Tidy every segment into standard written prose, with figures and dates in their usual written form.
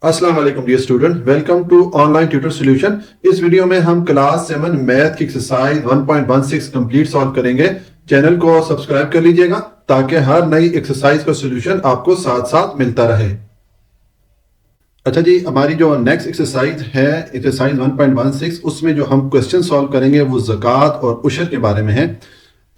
अस्सलाम वालेकुम dear student, welcome to online tutor solution. इस वीडियो में हम क्लास 7 मैथ की एक्सरसाइज 1.16 कंप्लीट सॉल्व करेंगे। चैनल को सब्सक्राइब कर लीजिएगा ताकि हर नई एक्सरसाइज का सॉल्यूशन आपको साथ साथ मिलता रहे। अच्छा जी, हमारी जो नेक्स्ट एक्सरसाइज है एक्सरसाइज 1.16, उसमें जो हम क्वेश्चन सॉल्व करेंगे वो ज़कात और उशर के बारे में है।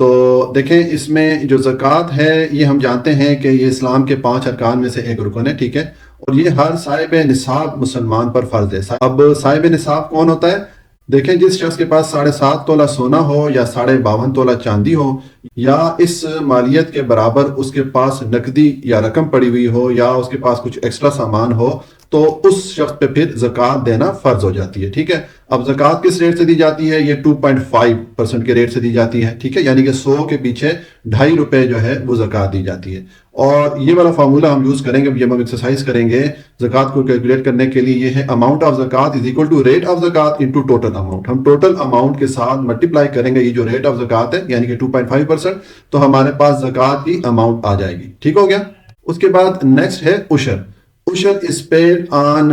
तो देखें, इसमें जो ज़कात है ये हम जानते हैं कि ये इस्लाम के 5 अरकान में से एक रुकन है, ठीक है। और ये हर साहिब निसाब मुसलमान पर फर्ज है। अब साहिब निसाब कौन होता है? देखें, जिस शख्स के पास 7.5 तोला सोना हो या 52.5 तोला चांदी हो या इस मालियत के बराबर उसके पास नकदी या रकम पड़ी हुई हो या उसके पास कुछ एक्स्ट्रा सामान हो, तो उस शख्स पे फिर ज़कात देना फर्ज हो जाती है, ठीक है। अब ज़कात किस रेट से दी जाती है? ये 2.5% के रेट से दी जाती है, ठीक है। यानी कि 100 के पीछे 2.5 रुपए जो है वो ज़कात दी जाती है। और ये वाला फार्मूला हम यूज करेंगे जब हम एक्सरसाइज करेंगे। ज़कात को कैलकुलेट करने के लिए ये है amount of zakat is equal to rate of zakat into total amount. हम टोटल अमाउंट के साथ मल्टीप्लाई करेंगे ये जो रेट ऑफ ज़कात है यानी कि 2.5%, तो हमारे पास ज़कात की अमाउंट आ जाएगी, ठीक हो गया। उसके बाद नेक्स्ट है ushr. Ushr is paid on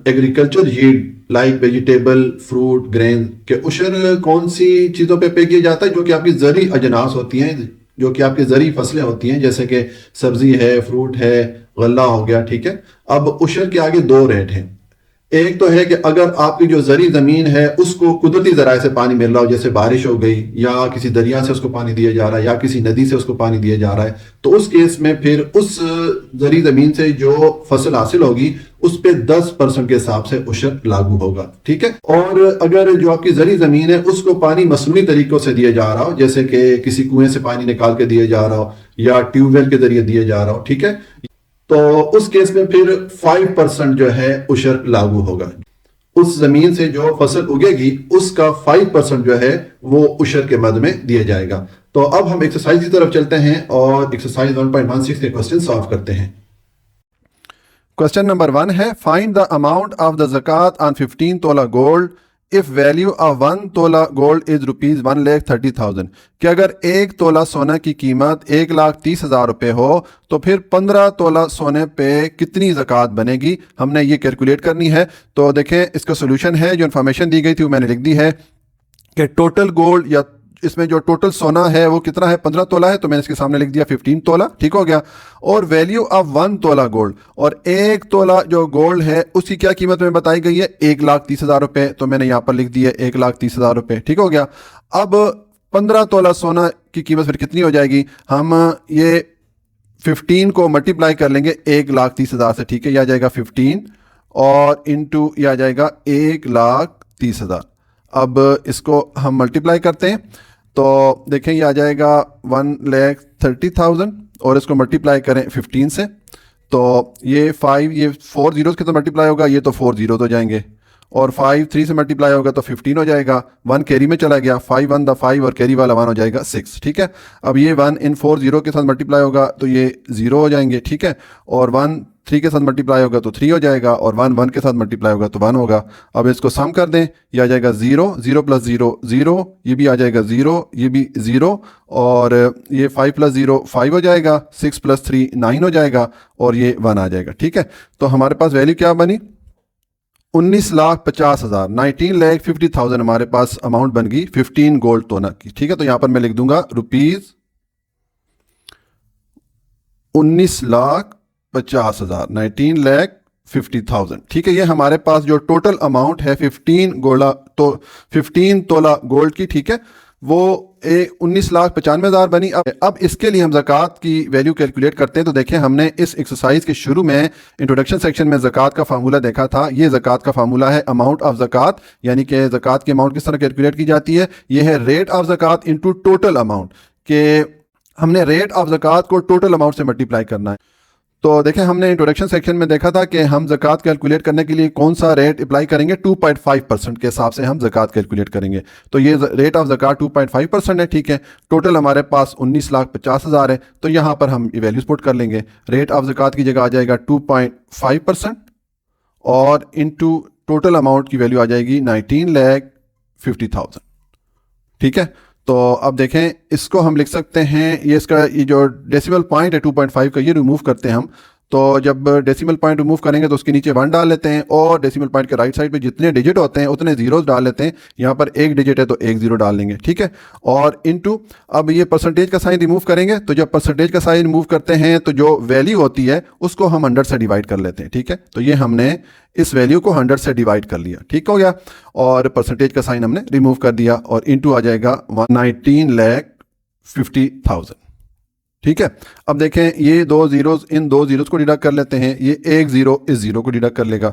agriculture yield like vegetable, fruit, grain के उशर कौन सी चीज़ों पे पे किया जाता है? जो कि आपकी ज़री अजनास होती हैं, जो कि आपकी ज़री फसलें होती हैं, जैसे कि सब्जी है, फ्रूट है, गल्ला हो गया, ठीक है। अब उशर के आगे 2 रेट हैं। एक तो है कि अगर आपकी जो जरी जमीन है उसको कुदरती जराए से पानी मिल रहा हो, जैसे बारिश हो गई या किसी दरिया से उसको पानी दिया जा रहा है या किसी नदी से उसको पानी दिया जा रहा है, तो उस केस में फिर उस जरी जमीन से जो फसल हासिल होगी उस पे 10% के हिसाब से उशर लागू होगा, ठीक है। और अगर जो आपकी जरी जमीन है उसको पानी मसनूई तरीकों से दिया जा रहा हो, जैसे कि किसी कुएं से पानी निकाल के दिया जा रहा हो या ट्यूबवेल के जरिए दिया जा रहा हो, ठीक है, तो उस केस में फिर 5% जो है उशर लागू होगा। उस जमीन से जो फसल उगेगी उसका 5% जो है वो उशर के मद में दिया जाएगा। तो अब हम एक्सरसाइज की तरफ चलते हैं और एक्सरसाइज 1.16 के क्वेश्चन सॉल्व करते हैं। क्वेश्चन नंबर 1 है, find the amount of the zakat on 15 tola gold if value of 1 तोला गोल्ड इज ₹1,30,000। कि अगर 1 तोला सोना की कीमत 1,30,000 रुपये हो तो फिर 15 तोला सोने पे कितनी ज़कात बनेगी? हमने ये कैलकुलेट करनी है। तो देखें, इसका सोल्यूशन है, जो इन्फॉर्मेशन दी गई थी वो मैंने लिख दी है कि टोटल गोल्ड या इसमें जो टोटल सोना है वो कितना है? 15 तोला है, तो मैंने इसके सामने लिख दिया 15 तोला, ठीक हो गया। और वैल्यू ऑफ 1 तोला गोल्ड, और 1 तोला जो गोल्ड है उसकी क्या कीमत में बताई गई है? 1,30,000 रुपये, तो मैंने यहाँ पर लिख दिया 1,30,000 रुपये, ठीक हो गया। अब 15 तोला सोना की कीमत फिर कितनी हो जाएगी? हम ये 15 को मल्टीप्लाई कर लेंगे 1,30,000 से, ठीक है। यह आ जाएगा 15 और इंटू यह आ जाएगा 1,30,000। अब इसको हम मल्टीप्लाई करते हैं तो देखें ये आ जाएगा 1,30,000 और इसको मल्टीप्लाई करें 15 से, तो ये 4 जीरोस के साथ मल्टीप्लाई होगा, ये तो 4 जीरो हो जाएंगे, और 5 3 से मल्टीप्लाई होगा तो 15 हो जाएगा। 1 कैरी में चला गया, 5 1 द 5 और कैरी वाला 1 हो जाएगा 6, ठीक है। अब ये 1 इन 4 जीरो के साथ मल्टीप्लाई होगा तो ये 0 हो जाएंगे, ठीक है। और 1 3 के साथ मल्टीप्लाई होगा तो 3 हो जाएगा, और 1 1 के साथ मल्टीप्लाई होगा तो 1 होगा। अब इसको सम कर दें, ये आ जाएगा 0 0 प्लस 0 0, ये भी आ जाएगा 0, ये भी 0, और ये 5 प्लस 0 5 हो जाएगा, 6 प्लस 3 9 हो जाएगा, और ये 1 आ जाएगा, ठीक है। तो हमारे पास वैल्यू क्या बनी? 19,50,000, 19,50,000 हमारे पास अमाउंट बन गई 15 गोल्ड तोला की, ठीक है। तो यहां पर मैं लिख दूंगा ₹19,50,000, 19,50,000, ठीक है। ये हमारे पास जो टोटल अमाउंट है 15 तोला गोल्ड की, ठीक है, वो 19,95,000 बनी। अब इसके लिए हम ज़कात की वैल्यू कैलकुलेट करते हैं। तो देखें, हमने इस एक्सरसाइज के शुरू में इंट्रोडक्शन सेक्शन में ज़कात का फार्मूला देखा था। ये ज़कात का फार्मूला है अमाउंट ऑफ ज़कात, यानी कि ज़कात की अमाउंट किस तरह कैलकुलेट की जाती है? ये है rate of zakat into total amount, के हमने रेट ऑफ ज़कात को टोटल अमाउंट से मल्टीप्लाई करना है। तो देखें, हमने इंट्रोडक्शन सेक्शन में देखा था कि हम ज़कात कैलकुलेट करने के लिए कौन सा रेट अप्लाई करेंगे? 2.5% के हिसाब से हम ज़कात कैलकुलेट करेंगे। तो ये रेट ऑफ ज़कात 2.5% है, ठीक है। टोटल हमारे पास 19,50,000 है, तो यहाँ पर हम वैल्यूज पुट कर लेंगे। रेट ऑफ ज़कात की जगह आ जाएगा 2.5% और इनटू टोटल अमाउंट की वैल्यू आ जाएगी 19,50,000, ठीक है। तो अब देखें, इसको हम लिख सकते हैं, ये इसका ये जो डेसिमल पॉइंट है 2.5 का, ये रिमूव करते हैं हम, तो जब डेसिमल पॉइंट रिमूव करेंगे तो उसके नीचे 1 डाल लेते हैं और डेसिमल पॉइंट के राइट साइड पे जितने डिजिट होते हैं उतने जीरोस डाल लेते हैं। यहाँ पर एक डिजिट है तो एक जीरो डाल लेंगे, ठीक है। और इनटू, अब ये परसेंटेज का साइन रिमूव करेंगे तो जब परसेंटेज का साइन रिमूव करते हैं तो जो वैल्यू होती है उसको हम 100 से डिवाइड कर लेते हैं, ठीक है। तो ये हमने इस वैल्यू को 100 से डिवाइड कर लिया, ठीक हो गया। और परसेंटेज का साइन हमने रिमूव कर दिया और इनटू आ जाएगा 119,50,000, ठीक है। अब देखें ये दो जीरोस, इन दो जीरोस को डिडक्ट कर लेते हैं, ये एक जीरो इस जीरो को डिडक्ट कर लेगा।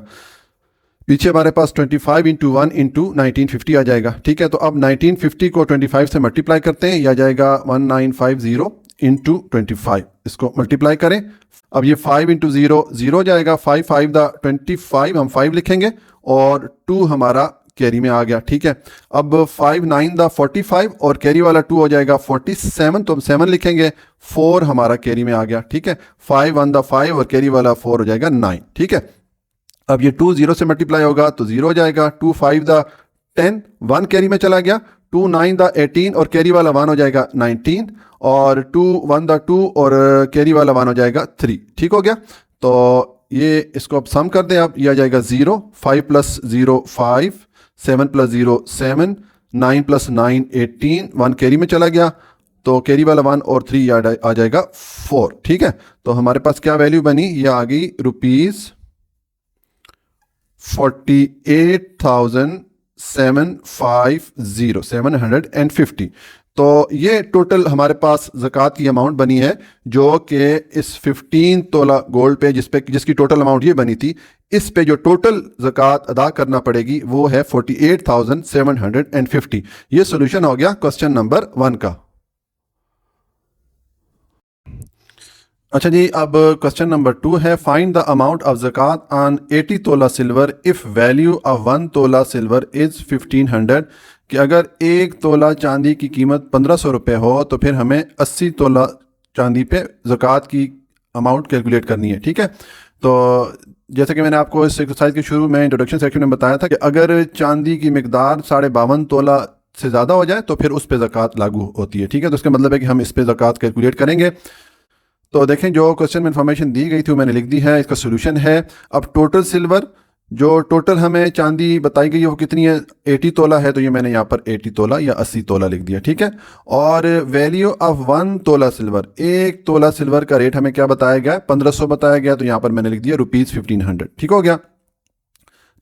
पीछे हमारे पास 25 इंटू 1 इंटू 1950 आ जाएगा, ठीक है। तो अब 1950 को 25 से मल्टीप्लाई करते हैं, यह आ जाएगा 1950 इंटू 25, इसको मल्टीप्लाई करें। अब ये 5 इंटू 0 0 हो जाएगा, 5 5 द 25, हम 5 लिखेंगे और 2 हमारा कैरी में आ गया, ठीक है। अब 5 9 द 45 और कैरी वाला 2 हो जाएगा 47, तो हम 7 लिखेंगे, 4 हमारा कैरी में आ गया, ठीक है। 5 1 द 5 और कैरी वाला 4 हो जाएगा 9, ठीक है। अब ये 2 0 से मल्टीप्लाई होगा तो 0 हो जाएगा, 2 5 द 10, 1 कैरी में चला गया, 2 9 द 18 और कैरी वाला 1 हो जाएगा 19 और 2 1 द 2 और कैरी वाला 1 हो जाएगा 3, ठीक हो गया। तो ये इसको अब सम कर दें, अब ये आ जाएगा 0, 5 प्लस 0 5, 7 प्लस 0 7, 9 प्लस 9 18, 1 कैरी में चला गया तो कैरी वाला 1 और 3 आ जाएगा 4, ठीक है। तो हमारे पास क्या वैल्यू बनी, ये आ गई ₹48,750 तो ये टोटल हमारे पास ज़कात की अमाउंट बनी है, जो कि इस 15 तोला गोल्ड पे जिसकी टोटल अमाउंट ये बनी थी, इस पे जो टोटल ज़कात अदा करना पड़ेगी वो है 48,750। ये सोल्यूशन हो गया क्वेश्चन नंबर 1 का। अच्छा जी, अब क्वेश्चन नंबर 2 है, find the amount of zakat on 80 tola silver if value of 1 तोला सिल्वर इज़ 1500, कि अगर 1 तोला चांदी की कीमत 1500 रुपये हो तो फिर हमें 80 तोला चांदी पे ज़कात की अमाउंट कैलकुलेट करनी है, ठीक है। तो जैसे कि मैंने आपको इस एक्सरसाइज के शुरू में इंट्रोडक्शन सेक्शन में बताया था कि अगर चांदी की मिकदार 52.5 तोला से ज़्यादा हो जाए तो फिर उस पर ज़कात लागू होती है, ठीक है। तो इसका मतलब है कि हम इस पर ज़कात कैलकुलेट करेंगे। तो देखें, जो क्वेश्चन में इंफॉर्मेशन दी गई थी वो मैंने लिख दी है, इसका सोल्यूशन है। अब टोटल सिल्वर, जो टोटल हमें चांदी बताई गई है वो कितनी है, 80 तोला है, तो ये मैंने यहाँ पर 80 तोला या 80 तोला लिख दिया, ठीक है। और वैल्यू ऑफ 1 तोला सिल्वर, 1 तोला सिल्वर का रेट हमें क्या बताया गया है, 1500 बताया गया, तो यहाँ पर मैंने लिख दिया ₹1500, ठीक हो गया।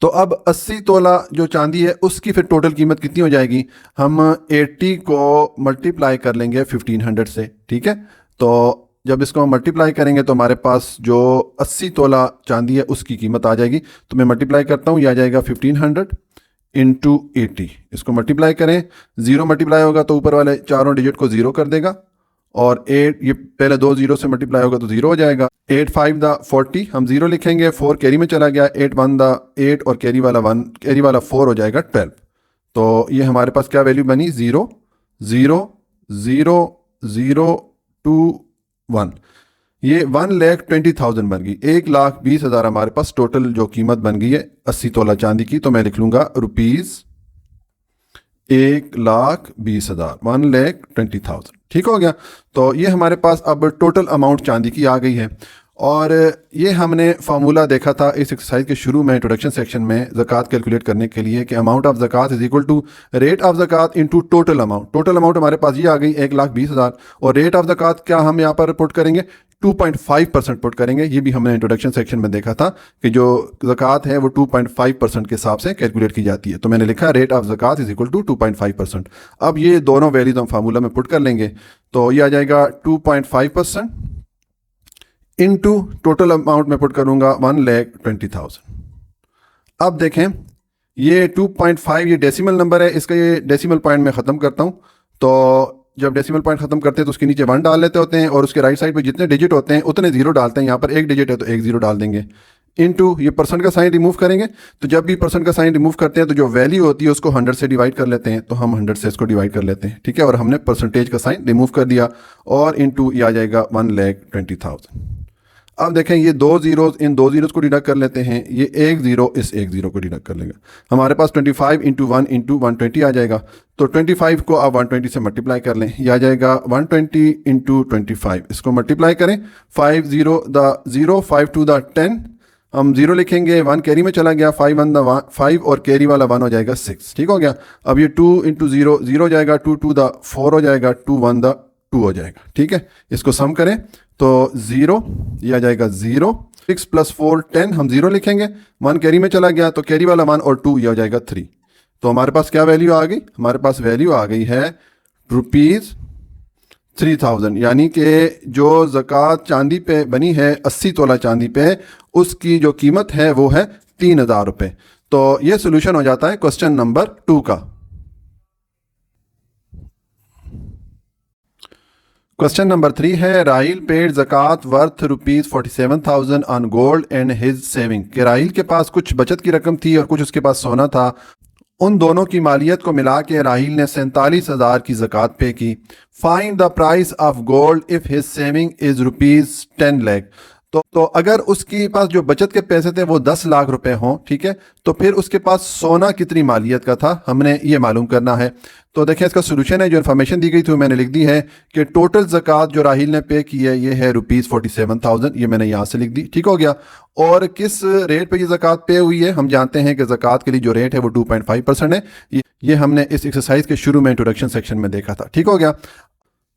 तो अब 80 तोला जो चांदी है उसकी फिर टोटल कीमत कितनी हो जाएगी, हम 80 को मल्टीप्लाई कर लेंगे 1500 से, ठीक है। तो जब इसको हम मल्टीप्लाई करेंगे तो हमारे पास जो 80 तोला चांदी है उसकी कीमत आ जाएगी। तो मैं मल्टीप्लाई करता हूँ, ये आ जाएगा 1500 इंटू 80, इसको मल्टीप्लाई करें, 0 मल्टीप्लाई होगा तो ऊपर वाले चारों डिजिट को 0 कर देगा और 8, ये पहले 2 0 से मल्टीप्लाई होगा तो 0 हो जाएगा। 8 5 द 40, हम 0 लिखेंगे, 4 कैरी में चला गया, 8 1 द 8 और कैरी वाला 1, कैरी वाला 4 हो जाएगा 12। तो ये हमारे पास क्या वैल्यू बनी, 0 0 0 0 2 1, ये 1,20,000 बन गई, 1,20,000 हमारे पास टोटल जो कीमत बन गई है 80 तोला चांदी की। तो मैं लिख लूंगा ₹1,20,000, 1,20,000, ठीक हो गया। तो ये हमारे पास अब टोटल अमाउंट चांदी की आ गई है। और ये हमने फार्मूला देखा था इस एक्सरसाइज के शुरू में इंट्रोडक्शन सेक्शन में ज़कात कैलकुलेट करने के लिए कि amount of zakat is equal to rate of zakat into total amount. Total amount हमारे पास ये आ गई 1,20,000 और रेट ऑफ ज़कात क्या हम यहाँ पर पुट करेंगे, 2.5% पुट करेंगे। ये भी हमने इंट्रोडक्शन सेक्शन में देखा था कि जो ज़कात है वो 2.5% के हिसाब से कैलकुलेट की जाती है। तो मैंने लिखा rate of zakat is equal to 2.5%। अब ये दोनों वैल्यूज हम फार्मूला में पुट कर लेंगे, तो ये आ जाएगा 2.5% इनटू टोटल अमाउंट में पुट करूंगा 1,20,000। अब देखें, ये 2.5 ये डेसिमल नंबर है, इसका ये डेसिमल पॉइंट में ख़त्म करता हूँ। तो जब डेसिमल पॉइंट ख़त्म करते हैं तो उसके नीचे 1 डाल लेते होते हैं और उसके राइट साइड पे जितने डिजिट होते हैं उतने 0 डालते हैं। यहाँ पर 1 डिजिट है तो 1 0 डाल देंगे, इनटू ये परसेंट का साइन रिमूव करेंगे। तो जब भी परसेंट का साइन रिमूव करते हैं तो जो वैल्यू होती है उसको 100 से डिवाइड कर लेते हैं, तो हम 100 से इसको डिवाइड कर लेते हैं, ठीक है। और हमने परसेंटेज का साइन रिमूव कर दिया और इनटू ये आ जाएगा 1,20,000। अब देखें ये दो जीरोस, इन दो जीरोस को डिडक्ट कर लेते हैं, ये एक जीरो इस एक जीरो को डिडक्ट कर लेंगे, हमारे पास 25 इंटू 1 इंटू 120 आ जाएगा। तो 25 को आप 120 से मल्टीप्लाई कर लें, यह आ जाएगा 120 इंटू 25, इसको मल्टीप्लाई करें, 5 0 द 0 5 टू द 10, हम 0 लिखेंगे, 1 कैरी में चला गया, 5 1 द 5 और कैरी वाला 1 हो जाएगा 6, ठीक हो गया। अब ये 2 इंटू 0 0 हो जाएगा, 2 टू द 4 हो जाएगा, 2 1 द 2 हो जाएगा, ठीक है। इसको सम करें तो 0 ये आ जाएगा 0, 6 प्लस 4 10, हम 0 लिखेंगे, 1 कैरी में चला गया तो कैरी वाला 1 और 2 ये हो जाएगा 3। तो हमारे पास क्या वैल्यू आ गई, हमारे पास वैल्यू आ गई है ₹3000, यानी कि जो ज़कात चांदी पे बनी है 80 तोला चांदी पे, उसकी जो कीमत है वो है ₹3000। तो ये सोल्यूशन हो जाता है क्वेश्चन नंबर 2 का। क्वेश्चन नंबर 3 है, Rahil paid zakat worth ₹47,000 on gold and his saving, कि राहिल के पास कुछ बचत की रकम थी और कुछ उसके पास सोना था, उन दोनों की मालियत को मिला के राहिल ने 47,000 की ज़कात पे की। Find the price of gold if his saving is ₹10 lakh. तो अगर उसके पास जो बचत के पैसे थे वो 10 लाख रुपए हों, ठीक है, तो फिर उसके पास सोना कितनी मालियत का था, हमने ये मालूम करना है। तो देखें इसका सोल्यूशन है, जो इन्फॉर्मेशन दी गई थी वो मैंने लिख दी है कि टोटल ज़कात जो राहिल ने पे की है ये है ₹47,000, ये मैंने यहाँ से लिख दी, ठीक हो गया। और किस रेट पे ये ज़कात पे हुई है, हम जानते हैं कि ज़कात के लिए जो रेट है वो 2.5% है, ये हमने इस एक्सरसाइज के शुरू में इंट्रोडक्शन सेक्शन में देखा था, ठीक हो गया।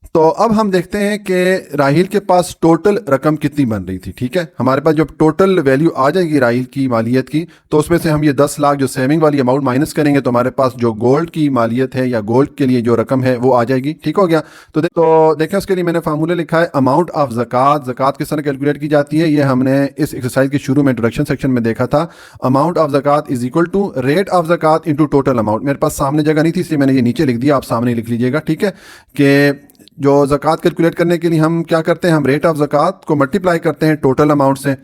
तो अब हम देखते हैं कि राहिल के पास टोटल रकम कितनी बन रही थी, ठीक है। हमारे पास जब टोटल वैल्यू आ जाएगी राहिल की मालियत की, तो उसमें से हम ये 10 लाख जो सेविंग वाली अमाउंट माइनस करेंगे, तो हमारे पास जो गोल्ड की मालियत है या गोल्ड के लिए जो रकम है वो आ जाएगी, ठीक हो गया। तो देखें उसके लिए मैंने फार्मूला लिखा है, अमाउंट ऑफ ज़कात, ज़कात किस तरह कैलकुलेट की जाती है, ये हमने इस एक्सरसाइज के शुरू में इंट्रोडक्शन सेक्शन में देखा था। Amount of zakat is equal to rate of zakat into total amount. मेरे पास सामने जगह नहीं थी इसलिए मैंने ये नीचे लिख दिया, आप सामने लिख लीजिएगा, ठीक है। कि जो ज़कात कैलकुलेट करने के लिए हम क्या करते हैं, हम रेट ऑफ ज़कात को मल्टीप्लाई करते हैं टोटल अमाउंट से।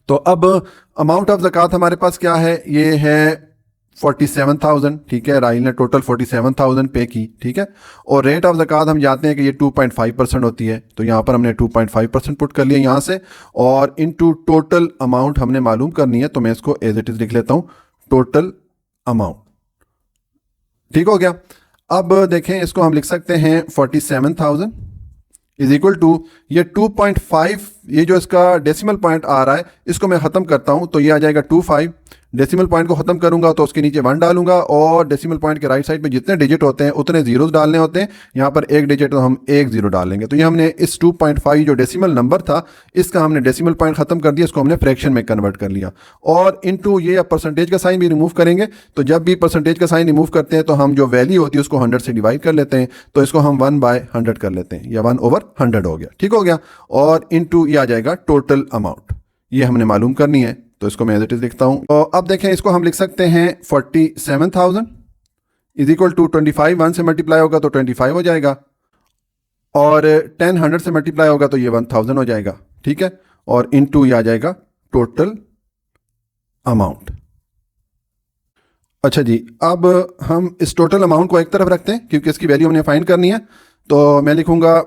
तो अब अमाउंट ऑफ ज़कात हमारे पास क्या है, ये है 47,000, ठीक है, राहिल ने टोटल 47,000 पे की, ठीक है। और रेट ऑफ ज़कात हम जानते हैं कि ये 2.5% होती है, तो यहाँ पर हमने 2.5% पुट कर लिया यहाँ से, और इनटू टोटल अमाउंट हमने मालूम करनी है, तो मैं इसको एज इट इज़ लिख लेता हूँ, टोटल अमाउंट, ठीक हो गया। अब देखें इसको हम लिख सकते हैं 47,000 इज इक्वल टू ये 2.5, ये जो इसका डेसिमल पॉइंट आ रहा है इसको मैं ख़त्म करता हूं, तो ये आ जाएगा 25। डेसिमल पॉइंट को ख़त्म करूंगा तो उसके नीचे 1 डालूंगा, और डेसिमल पॉइंट के राइट साइड पे जितने डिजिट होते हैं उतने जीरोस डालने होते हैं। यहाँ पर एक डिजिट तो हम एक जीरो डालेंगे। तो ये हमने इस 2.5 जो डेसिमल नंबर था इसका हमने डेसिमल पॉइंट ख़त्म कर दिया, इसको हमने फ्रैक्शन में कन्वर्ट कर लिया। और इनटू ये अब परसेंटेज का साइन भी रिमूव करेंगे, तो जब भी परसेंटेज का साइन रिमूव करते हैं तो हम जो वैल्यू होती है उसको 100 से डिवाइड कर लेते हैं, तो इसको हम 1/100 कर लेते हैं, या 1/100 हो गया, ठीक हो गया। और इनटू ये आ जाएगा टोटल अमाउंट, ये हमने मालूम करनी है, तो इसको मैं एज इट इज लिखता हूं। तो अब देखें इसको हम लिख सकते हैं 47,000 इज इक्वल टू 25 1 से मल्टीप्लाई होगा तो 25 हो जाएगा, और 10 100 से मल्टीप्लाई होगा तो ये 1000 हो जाएगा, ठीक है। और इनटू ये आ जाएगा टोटल अमाउंट। अच्छा जी, अब हम इस टोटल अमाउंट को एक तरफ रखते हैं क्योंकि इसकी वैल्यू हमने फाइंड करनी है। तो मैं लिखूंगा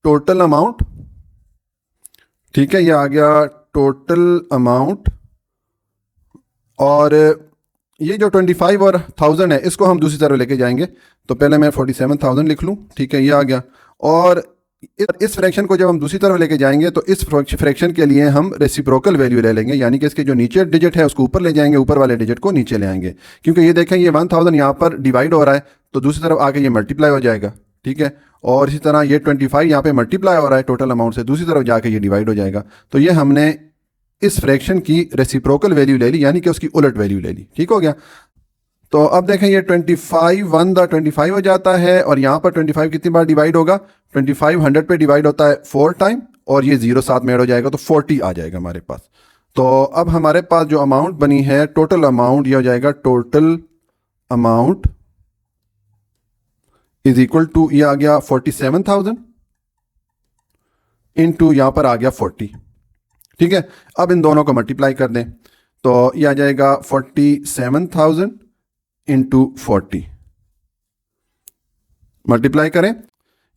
टोटल अमाउंट, ठीक है, ये आ गया टोटल अमाउंट। और ये जो 25 और 1000 है इसको हम दूसरी तरफ लेके जाएंगे, तो पहले मैं 47,000 लिख लूँ, ठीक है, ये आ गया। और इस फ्रैक्शन को जब हम दूसरी तरफ लेके जाएंगे तो इस फ्रैक्शन के लिए हम रेसिप्रोकल वैल्यू ले लेंगे, यानी कि इसके जो नीचे डिजिट है उसको ऊपर ले जाएंगे, ऊपर वाले डिजिट को नीचे ले आएंगे। क्योंकि ये देखें ये 1000 यहाँ पर डिवाइड हो रहा है तो दूसरी तरफ आके ये मल्टीप्लाई हो जाएगा, ठीक है। और इसी तरह ये 25 यहाँ पे मल्टीप्लाई हो रहा है टोटल अमाउंट से, दूसरी तरफ जाके ये डिवाइड हो जाएगा। तो ये हमने इस फ्रैक्शन की रेसिप्रोकल वैल्यू ले ली, यानी कि उसकी उलट वैल्यू ले ली, ठीक हो गया। तो अब देखें ये 25 1/25 हो जाता है, और यहाँ पर 25 कितनी बार डिवाइड होगा, 25 100 पे डिवाइड होता है 4 टाइम, और ये 0 साथ में ऐड हो जाएगा तो 40 आ जाएगा हमारे पास। तो अब हमारे पास जो अमाउंट बनी है टोटल अमाउंट, ये हो जाएगा total amount is equal to, ये आ गया 47,000 इनटू यहाँ पर आ गया 40, ठीक है। अब इन दोनों को मल्टीप्लाई कर दें तो ये आ जाएगा 47,000 इंटू 40, मल्टीप्लाई करें,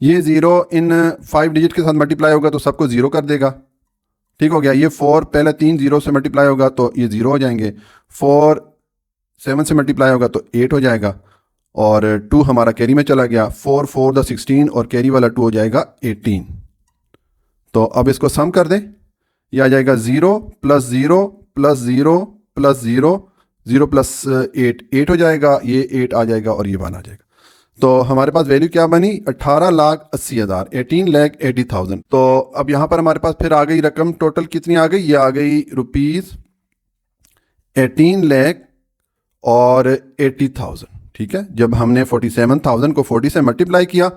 ये 0 इन 5 डिजिट के साथ मल्टीप्लाई होगा तो सबको 0 कर देगा, ठीक हो गया। ये 4 पहले 3 जीरो से मल्टीप्लाई होगा तो ये 0 हो जाएंगे, 4 7 से मल्टीप्लाई होगा तो 8 हो जाएगा, और 2 हमारा कैरी में चला गया, 4 4 द 16 और कैरी वाला 2 हो जाएगा 18। तो अब इसको सम कर दें, ये आ जाएगा 0 प्लस 0 प्लस 0 प्लस 0, 0 प्लस 8 हो जाएगा, ये 8 आ जाएगा और ये 1 आ जाएगा। तो हमारे पास वैल्यू क्या बनी, 18,80,000, 18,80,000। तो अब यहाँ पर हमारे पास फिर आ गई रकम, टोटल कितनी आ गई, ये आ गई रुपीज़ 18 लाख और 80,000। ठीक है, जब हमने 47,000 को 40 से मल्टीप्लाई किया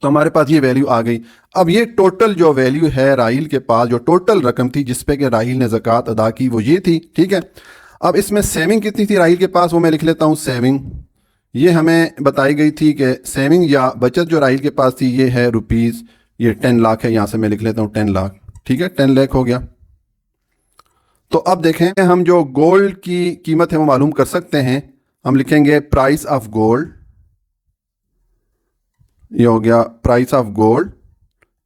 तो हमारे पास ये वैल्यू आ गई। अब ये टोटल जो वैल्यू है राहील के पास, जो टोटल रकम थी जिस पे कि राहील ने ज़कात अदा की, वो ये थी। ठीक है, अब इसमें सेविंग कितनी थी राहील के पास, वो मैं लिख लेता हूँ। सेविंग ये हमें बताई गई थी कि सेविंग या बचत जो राहील के पास थी ये है रुपीज़, ये 10 लाख है, यहाँ से मैं लिख लेता हूँ 10 लाख। ठीक है, 10 लाख हो गया। तो अब देखें, हम जो गोल्ड की कीमत है वो मालूम कर सकते हैं। हम लिखेंगे प्राइस ऑफ गोल्ड, ये हो गया price of gold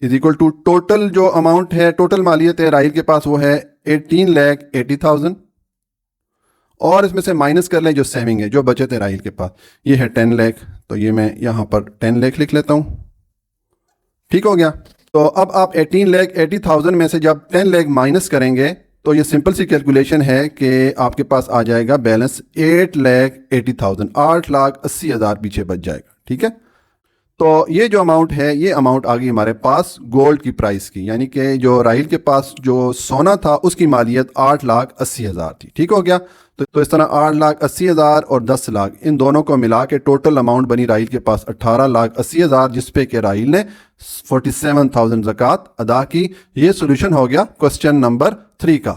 is equal to total जो अमाउंट है, टोटल मालियत है राहील के पास वो है 18,80,000, और इसमें से माइनस कर लें जो सेविंग है, जो बचत है राहील के पास, ये है 10 लाख। तो ये मैं यहाँ पर 10 लाख लिख लेता हूँ। ठीक हो गया। तो अब आप 18,80,000 में से जब 10 लाख माइनस करेंगे तो ये सिंपल सी कैलकुलेशन है कि आपके पास आ जाएगा बैलेंस 8,80,000, 8,80,000 पीछे बच जाएगा। ठीक है, तो ये जो अमाउंट है, ये अमाउंट आ गई हमारे पास गोल्ड की प्राइस की, यानी कि जो राहील के पास जो सोना था उसकी मालियत 8,80,000 थी। ठीक हो गया। तो इस तरह 8,80,000 और 10 लाख, इन दोनों को मिला के टोटल अमाउंट बनी राहील के पास 18,80,000, जिसपे के राहील ने 47,000 ज़कात अदा की। ये सोल्यूशन हो गया क्वेश्चन नंबर 3 का।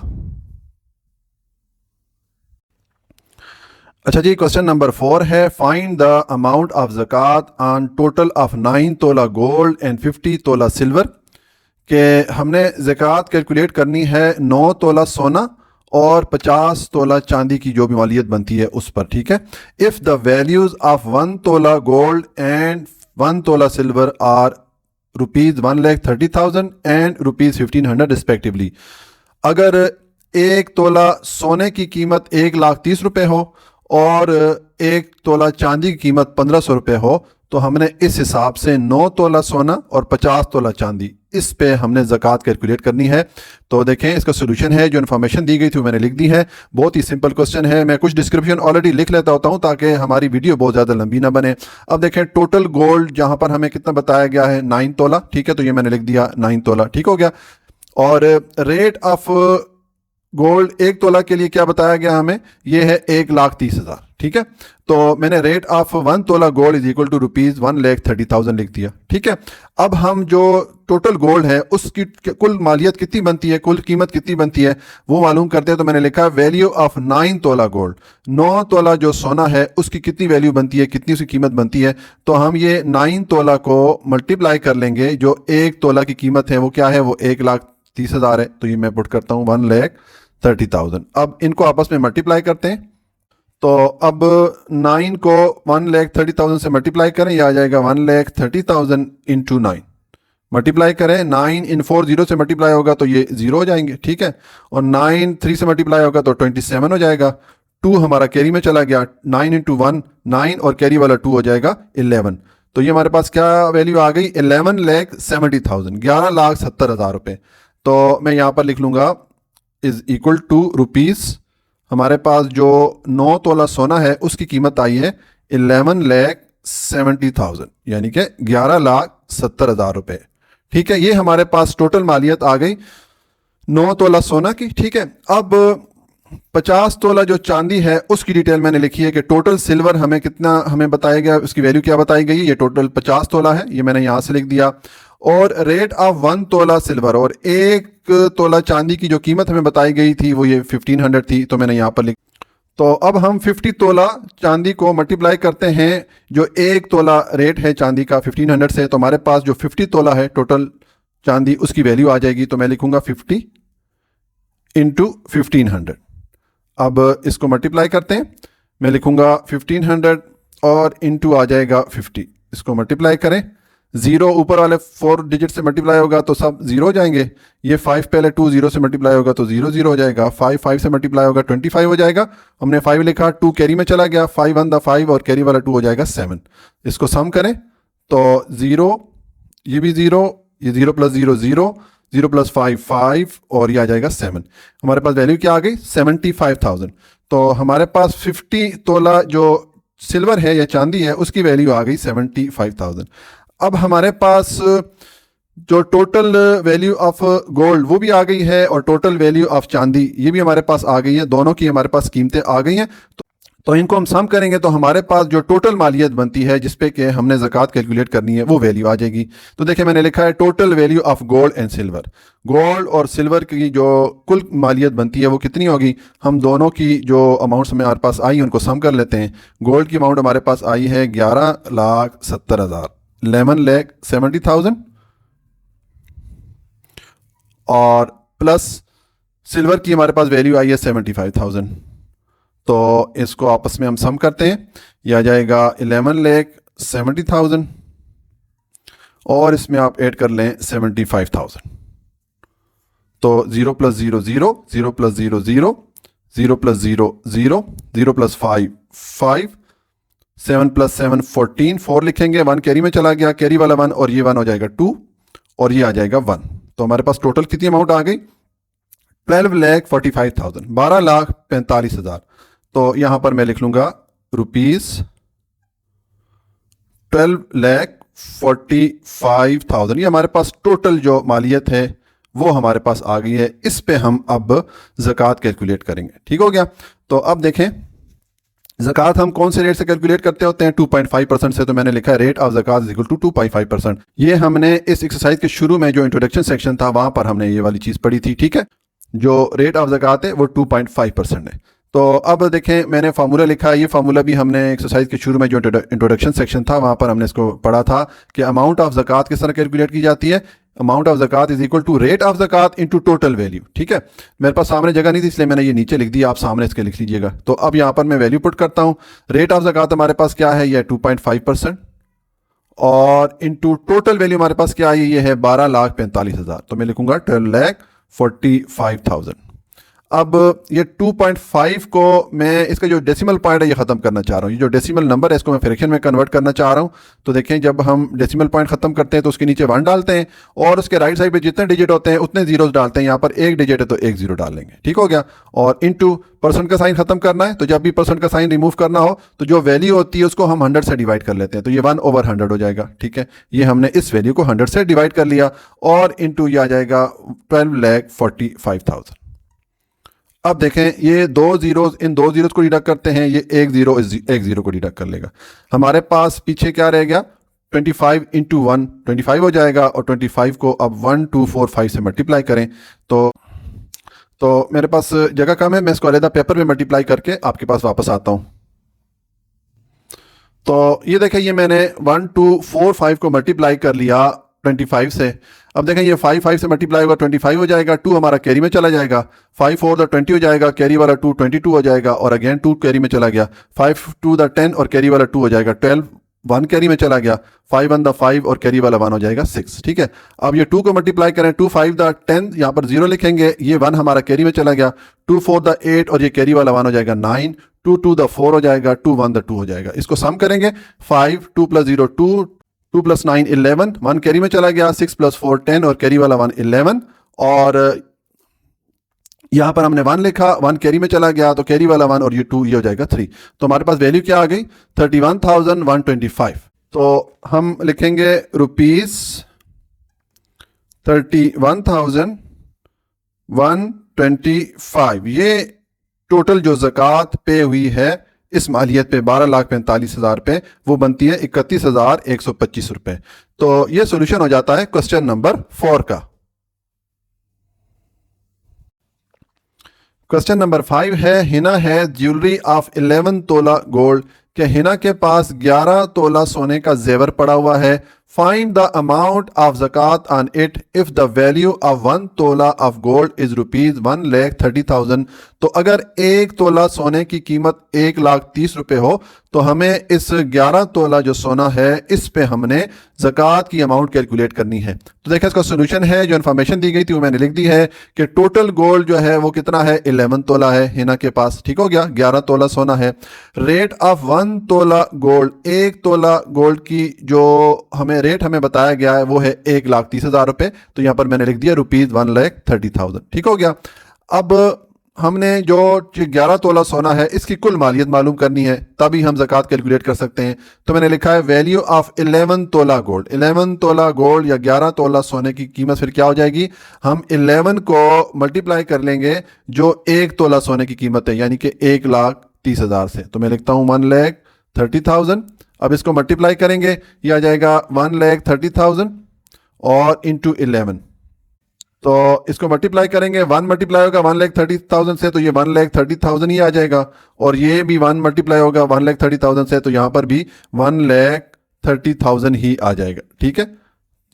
अच्छा जी, क्वेश्चन नंबर 4 है, find the amount of zakat on total of 9 tola gold and 50 तोला सिल्वर। के हमने ज़कात कैलकुलेट करनी है 9 तोला सोना और 50 तोला चांदी की जो भी मालियत बनती है उस पर। ठीक है, इफ़ द वैल्यूज़ ऑफ 1 तोला गोल्ड एंड 1 तोला silver are rupees 1,30,000 and rupees 1,500 respectively. अगर 1 तोला सोने की कीमत 1,30,000 रुपये हो और 1 तोला चांदी की कीमत 1,500 रुपये हो, तो हमने इस हिसाब से 9 तोला सोना और 50 तोला चांदी, इस पे हमने ज़कात कैलकुलेट करनी है। तो देखें, इसका सोल्यूशन है, जो इन्फॉर्मेशन दी गई थी वो मैंने लिख दी है। बहुत ही सिंपल क्वेश्चन है। मैं कुछ डिस्क्रिप्शन ऑलरेडी लिख लेता होता हूँ ताकि हमारी वीडियो बहुत ज़्यादा लंबी ना बने। अब देखें, टोटल गोल्ड जहाँ पर हमें कितना बताया गया है 9 तोला। ठीक है, तो ये मैंने लिख दिया 9 तोला। ठीक हो गया। और रेट ऑफ गोल्ड 1 तोला के लिए क्या बताया गया हमें, ये है 1,30,000। ठीक है, तो मैंने रेट ऑफ 1 तोला gold is equal to rupees 1,30,000 लिख दिया। ठीक है, अब हम जो टोटल गोल्ड है उसकी कुल मालियत कितनी बनती है, कुल कीमत कितनी बनती है वो मालूम करते हैं। तो मैंने लिखा वैल्यू ऑफ 9 तोला गोल्ड, 9 तोला जो सोना है उसकी कितनी वैल्यू बनती है, कितनी उसकी कीमत बनती है। तो हम ये 9 तोला को मल्टीप्लाई कर लेंगे, जो 1 तोला की कीमत है वो क्या है, वो 1,30,000 है। तो ये मैं पुट करता हूँ 1,30,000। अब इनको आपस में मल्टीप्लाई करते हैं। तो अब 9 को 1,30,000 से मल्टीप्लाई करें, यह आ जाएगा 1,30,000 इंटू 9। मल्टीप्लाई करें, 9 इन 4 जीरो से मल्टीप्लाई होगा तो ये 0 हो जाएंगे। ठीक है, और 9 3 से मल्टीप्लाई होगा तो 27 हो जाएगा। 2 हमारा कैरी में चला गया, 9 इंटू 1 9 और कैरी वाला 2 हो जाएगा 11। तो ये हमारे पास क्या वैल्यू आ गई, 11,70,000, 11,70,000 रुपये। तो मैं यहाँ पर लिख लूँगा इज इक्वल टू रुपीज़, हमारे पास जो 9 तोला सोना है उसकी कीमत आई है 11,70,000, यानी कि 11,70,000 रुपये। ठीक है, ये हमारे पास टोटल मालियत आ गई 9 तोला सोना की। ठीक है, अब 50 तोला जो चांदी है उसकी डिटेल मैंने लिखी है कि टोटल सिल्वर हमें कितना हमें बताया गया, उसकी वैल्यू क्या बताई गई, ये टोटल 50 तोला है, ये मैंने यहाँ से लिख दिया। और रेट ऑफ 1 तोला सिल्वर और 1 तोला चांदी की जो कीमत हमें बताई गई थी वो ये 1,500 थी, तो मैंने यहाँ पर लिख। तो अब हम 50 तोला चांदी को मल्टीप्लाई करते हैं, जो 1 तोला रेट है चांदी का 1,500 से, तो हमारे पास जो 50 तोला है टोटल चांदी उसकी वैल्यू आ जाएगी। तो मैं लिखूंगा 50 इंटू 1,500। अब इसको मल्टीप्लाई करते हैं, मैं लिखूंगा 1,500 और इंटू आ जाएगा 50। इसको मल्टीप्लाई करें, जीरो ऊपर वाले 4 डिजिट से मल्टीप्लाई होगा तो सब जीरो हो जाएंगे। ये 5 पहले 2 0 से मल्टीप्लाई होगा तो 0 0 हो जाएगा। 5 5 से मल्टीप्लाई होगा 25 हो जाएगा। हमने 5 लिखा, 2 कैरी में चला गया, 5 1 द 5 और कैरी वाला 2 हो जाएगा 7। इसको सम करें तो 0, ये भी 0, ये 0 प्लस 0 0, 0 प्लस 5 5 और ये आ जाएगा 7। हमारे पास वैल्यू क्या आ गई? 75,000। तो हमारे पास 50 तोला जो सिल्वर है या चांदी है उसकी वैल्यू आ गई 75,000। अब हमारे पास जो टोटल वैल्यू ऑफ गोल्ड वो भी आ गई है और टोटल वैल्यू ऑफ चांदी ये भी हमारे पास आ गई है। दोनों की हमारे पास कीमतें आ गई हैं। तो इनको हम सम करेंगे तो हमारे पास जो टोटल मालियत बनती है जिस पे कि हमने ज़कात कैलकुलेट करनी है वो वैल्यू आ जाएगी। तो देखिए मैंने लिखा है total value of gold and silver. Gold और सिल्वर की जो कुल मालियत बनती है वो कितनी होगी? हम दोनों की जो अमाउंट्स हमारे पास आई उनको सम कर लेते हैं। गोल्ड की अमाउंट हमारे पास आई है 11,70,000, 11,70,000 और प्लस सिल्वर की हमारे पास वैल्यू आई है 75,000। तो इसको आपस में हम सम करते हैं, यह आ जाएगा 11,70,000 और इसमें आप ऐड कर लें 75,000। तो 0 plus 0 0, 0 plus 0 0, 0 plus 0 0, 0 plus 5 5, 7 plus 7 14, 4 लिखेंगे, 1 कैरी में चला गया, कैरी वाला 1 और ये 1 हो जाएगा 2 और ये आ जाएगा 1। तो हमारे पास टोटल कितनी अमाउंट आ गई? 12,45,000, 12,45,000। तो यहां पर मैं लिख लूंगा रुपीज 12,45,000। ये हमारे पास टोटल जो मालियत है वो हमारे पास आ गई है। इस पे हम अब ज़कात कैलकुलेट करेंगे। ठीक हो गया? तो अब देखें ज़कात हम कौन से रेट से कैलकुलेट करते होते हैं? 2.5% से। तो मैंने लिखा है rate of zakat is equal to 2.5%। ये हमने इस एक्सरसाइज के शुरू में जो इंट्रोडक्शन सेक्शन था वहां पर हमने ये वाली चीज़ पढ़ी थी। ठीक है, जो रेट ऑफ ज़कात है वो 2.5% है। तो अब देखें मैंने फार्मूला लिखा है। ये फार्मूला भी हमने एक्सरसाइज के शुरू में जो इंट्रोडक्शन सेक्शन था वहां पर हमने इसको पढ़ा था कि अमाउंट ऑफ ज़कात किस तरह कैलकुलेट की जाती है। Amount of zakat is equal to rate of zakat into total value. ठीक है, मेरे पास सामने जगह नहीं थी इसलिए मैंने ये नीचे लिख दिया, आप सामने इसके लिख लीजिएगा। तो अब यहाँ पर मैं वैल्यू पुट करता हूँ। रेट ऑफ ज़कात हमारे पास क्या है? ये 2.5% और इनटू टोटल वैल्यू हमारे पास क्या है? ये है 12,45,000। तो मैं लिखूंगा 12,45,000। अब ये 2.5 को मैं इसका जो डेसिमल पॉइंट है ये ख़त्म करना चाह रहा हूँ। ये जो डेसिमल नंबर है इसको मैं फ्रैक्शन में कन्वर्ट करना चाह रहा हूँ। तो देखें जब हम डेसिमल पॉइंट ख़त्म करते हैं तो उसके नीचे 1 डालते हैं और उसके राइट साइड पे जितने डिजिट होते हैं उतने जीरोस डालते हैं। यहाँ पर एक डिजिट है तो एक जीरो डाल लेंगे। ठीक हो गया? और इनटू परसेंट का साइन खत्म करना है। तो जब भी परसेंट का साइन रिमूव करना हो तो जो वैल्यू होती है उसको हम 100 से डिवाइड कर लेते हैं। तो ये 1/100 हो जाएगा। ठीक है, ये हमने इस वैल्यू को 100 से डिवाइड कर लिया और इनटू ये आ जाएगा 12,45,000। अब देखें ये दो जीरोस, इन दो जीरोस को डिडक्ट करते हैं, ये एक जीरो को डिडक्ट कर लेगा। हमारे पास पीछे क्या रह गया? 25 इंटू 1 25 हो जाएगा और 25 को अब 1 2 4 5 से मल्टीप्लाई करें तो मेरे पास जगह कम है, मैं इसको अलग पेपर में मल्टीप्लाई करके आपके पास वापस आता हूं। तो ये देखें ये मैंने 1 2 4 5 को मल्टीप्लाई कर लिया 25 से। अब देखें ये 5 5 से मल्टीप्लाई होगा 25 हो जाएगा। 2 हमारा कैरी में चला जाएगा, 5 4 द 20 हो जाएगा, कैरी वाला 2 22 हो जाएगा और अगेन 2 कैरी में चला गया, 5 2 द 10 और कैरी वाला 2 हो जाएगा, 12 1 कैरी में चला गया, 5 1 द 5 और कैरी वाला 1 हो जाएगा 6। ठीक है, अब ये 2 को मल्टीप्लाई करें, 2 5 द 10, यहाँ पर 0 लिखेंगे, ये 1 हमारा कैरी में चला गया, 2 4 द 8 और ये कैरी वाला 1 हो जाएगा 9, 2 2 द 4 हो जाएगा, 2 1 द 2 हो जाएगा। इसको सम करेंगे 5 2 प्लस 0 2, 2 प्लस 9 11, 1 कैरी में चला गया, 6 प्लस 4 10 और कैरी वाला 1 11 और यहां पर हमने 1 लिखा, 1 कैरी में चला गया तो कैरी वाला 1 और ये 2 ये हो जाएगा 3। तो हमारे पास वैल्यू क्या आ गई? 31,125। तो हम लिखेंगे रुपीज 31,125। ये टोटल जो ज़कात पे हुई है इस मालियत पे 12,45,000 पे वो बनती है 31,125 रुपए। तो ये सोल्यूशन हो जाता है क्वेश्चन नंबर 4 का। क्वेश्चन नंबर 5 है, हिना है ज्वेलरी ऑफ 11 तोला गोल्ड। क्या हिना के पास 11 तोला सोने का जेवर पड़ा हुआ है find the amount of zakat on it if the value of 1 tola of gold is ₹1,30,000। तो अगर 1 तोला सोने की कीमत 1,30,000 हो तो हमें इस 11 तोला जो सोना है इस पे हमने ज़कात की अमाउंट कैलकुलेट करनी है। तो देखिए इसका सोल्यूशन है, जो इन्फॉर्मेशन दी गई थी वो मैंने लिख दी है कि टोटल गोल्ड जो है वो कितना है 11 तोला है हिना के पास, ठीक हो गया, 11 तोला सोना है। रेट ऑफ 1 तोला गोल्ड, 1 तोला गोल्ड की जो हमें रेट हमें बताया गया है वो है 1,30,000 रुपए। तो यहां पर मैंने लिख दिया ₹1,30,000, ठीक हो गया। अब हमने जो 11 तोला सोना है इसकी कुल मालियत मालूम करनी है, तभी हम ज़कात कैलकुलेट कर सकते हैं। तो मैंने लिखा है वैल्यू ऑफ 11 तोला गोल्ड। 11 तोला गोल्ड या 11 तोला सोने की कीमत फिर क्या हो जाएगी, हम 11 को मल्टीप्लाई कर लेंगे जो 1 तोला सोने की कीमत है, यानी कि 1,30,000 से। तो मैं लिखता हूँ 1,30,000। अब इसको मल्टीप्लाई करेंगे, ये आ जाएगा 1,30,000 और इंटू 11। तो इसको मल्टीप्लाई करेंगे, 1 मल्टीप्लाई होगा 1,30,000 से तो ये 1,30,000 ही आ जाएगा, और ये भी 1 मल्टीप्लाई होगा 1,30,000 से तो यहाँ पर भी 1,30,000 ही आ जाएगा, ठीक है।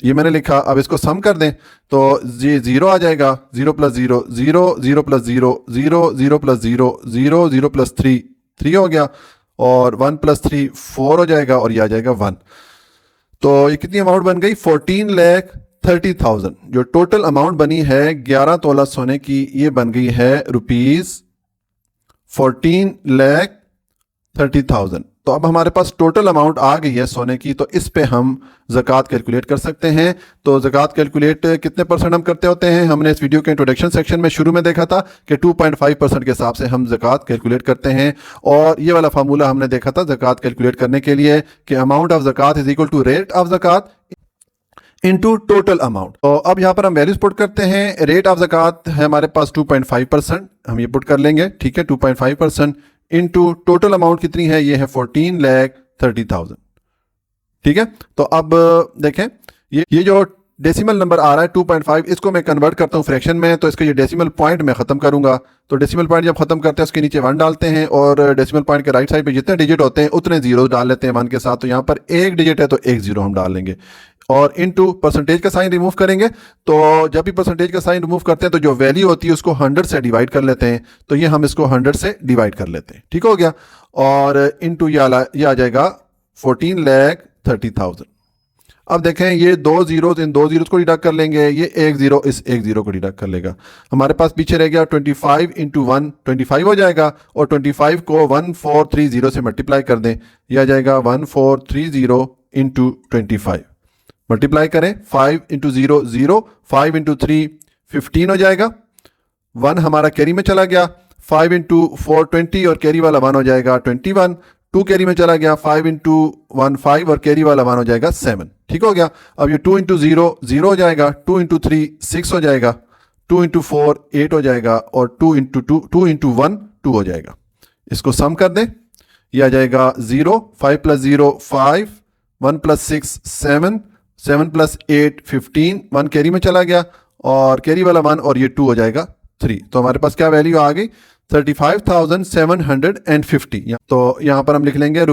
ये मैंने लिखा। अब इसको सम कर दें तो ये 0 आ जाएगा, 0 + 0 0, 0 + 0 0, 0 + 0 0, 0 + 3 3 हो गया, और 1 + 3 4 हो जाएगा, और ये आ जाएगा 1। तो ये कितनी अमाउंट बन गई, 14,30,000। जो टोटल अमाउंट बनी है 11 तोला सोने की, ये बन गई है ₹14,30,000। तो अब हमारे पास टोटल अमाउंट आ गई है सोने की, तो इस पे हम ज़कात कैलकुलेट कर सकते हैं। तो ज़कात कैलकुलेट कितने परसेंट हम करते होते हैं, हमने इस वीडियो के इंट्रोडक्शन सेक्शन में शुरू में देखा था कि 2.5% के हिसाब से हम ज़कात कैलकुलेट करते हैं। और ये वाला फार्मूला हमने देखा था ज़कात कैलकुलेट करने के लिए कि amount of zakat is equal to rate of zakat into total amount. तो अब यहाँ पर हम वैल्यूज पुट करते हैं। रेट ऑफ ज़कात है हमारे पास 2.5%, हम ये पुट कर लेंगे, ठीक है। 2.5% इनटू टोटल अमाउंट कितनी है, ये है 14,30,000, ठीक है। तो अब देखें ये जो डेसिमल नंबर आ रहा है 2.5, इसको मैं कन्वर्ट करता हूँ फ्रैक्शन में, तो इसका ये डेसिमल पॉइंट मैं खत्म करूंगा। तो डेसिमल पॉइंट जब खत्म करते हैं उसके नीचे 1 डालते हैं, और डेसिमल पॉइंट के राइट साइड पे जितने डिजिट होते हैं उतने जीरो डाल लेते हैं 1 के साथ। तो यहाँ पर एक डिजिट है तो एक जीरो हम डाल लेंगे, और इनटू परसेंटेज का साइन रिमूव करेंगे। तो जब भी परसेंटेज का साइन रिमूव करते हैं तो जो वैल्यू होती है उसको 100 से डिवाइड कर लेते हैं, तो ये हम इसको 100 से डिवाइड कर लेते हैं, ठीक हो गया। और इनटू ये आ जाएगा 14,30,000। अब देखें ये 2 जीरोस, इन 2 जीरोस को डिडक्ट कर लेंगे, ये 1 जीरो इस 1 जीरो को डिडक्ट कर लेगा। हमारे पास पीछे रह गया 25 इंटू 1, 25 हो जाएगा, और 25 को 1430 से मल्टीप्लाई कर दें, यह आ जाएगा 1430 इंटू 25। मल्टीप्लाई करें, 5 इंटू 0 0, 5 इंटू 3 15 हो जाएगा, 1 हमारा कैरी में चला गया, 5 इंटू 4 20, और कैरी वाला 1 हो जाएगा 21, 2 कैरी में चला गया, 5 इंटू 1 5, और कैरी वाला 1 हो जाएगा 7, ठीक हो गया। अब ये 2 इंटू 0 0 हो जाएगा, 2 इंटू 3 6 हो जाएगा, 2 इंटू 4 8 हो जाएगा, और 2 इंटू 1 2 हो जाएगा। इसको सम कर दें, ये आ जाएगा 0, 5 + 0 5, 1 + 6 7, 7 + 8 15, 1 कैरी में चला गया, और कैरी वाला 1, और ये 2 हो जाएगा 3। तो हमारे पास क्या वैल्यू आ गई, 35,750। तो यहां पर हम लिख लेंगे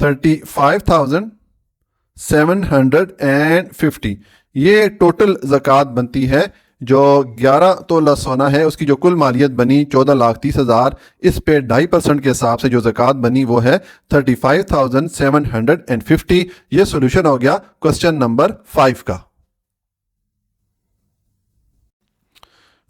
₹35,750। ये टोटल ज़कात बनती है जो 11 तोला सोना है उसकी जो कुल मालियत बनी 14,30,000, इस पे 2.5% के हिसाब से जो ज़कात बनी वो है 35,750। ये सोल्यूशन हो गया क्वेश्चन नंबर 5 का।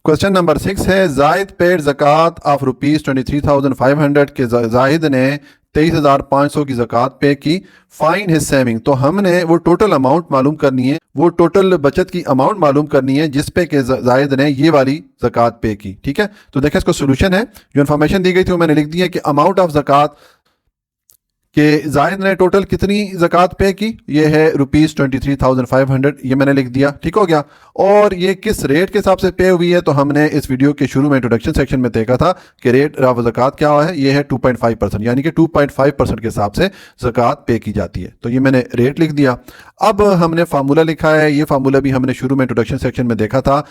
क्वेश्चन नंबर 6 है जाहिद पेड ज़कात ऑफ ₹23,500 के जाहिद ने 23,500 की ज़कात पे की, फाइन हिज सेविंग। तो हमने वो टोटल अमाउंट मालूम करनी है, वो टोटल बचत की अमाउंट मालूम करनी है जिस पे के जाहिद ने ये वाली ज़कात पे की, ठीक है। तो देखिए इसका सोल्यूशन है, जो इन्फॉर्मेशन दी गई थी वो मैंने लिख दी है कि अमाउंट ऑफ ज़कात कि जाहिद ने टोटल कितनी ज़कात पे की, ये है ₹23,500, ये मैंने लिख दिया, ठीक हो गया। और ये किस रेट के हिसाब से पे हुई है, तो हमने इस वीडियो के शुरू में इंट्रोडक्शन सेक्शन में देखा था कि रेट ऑफ ज़कात क्या है, ये है 2.5%, यानी कि 2.5% के हिसाब से ज़कात पे की जाती है। तो ये मैंने रेट लिख दिया। अब हमने फार्मूला लिखा है, ये फार्मूला भी हमने शुरू में इंट्रोडक्शन सेक्शन में देखा था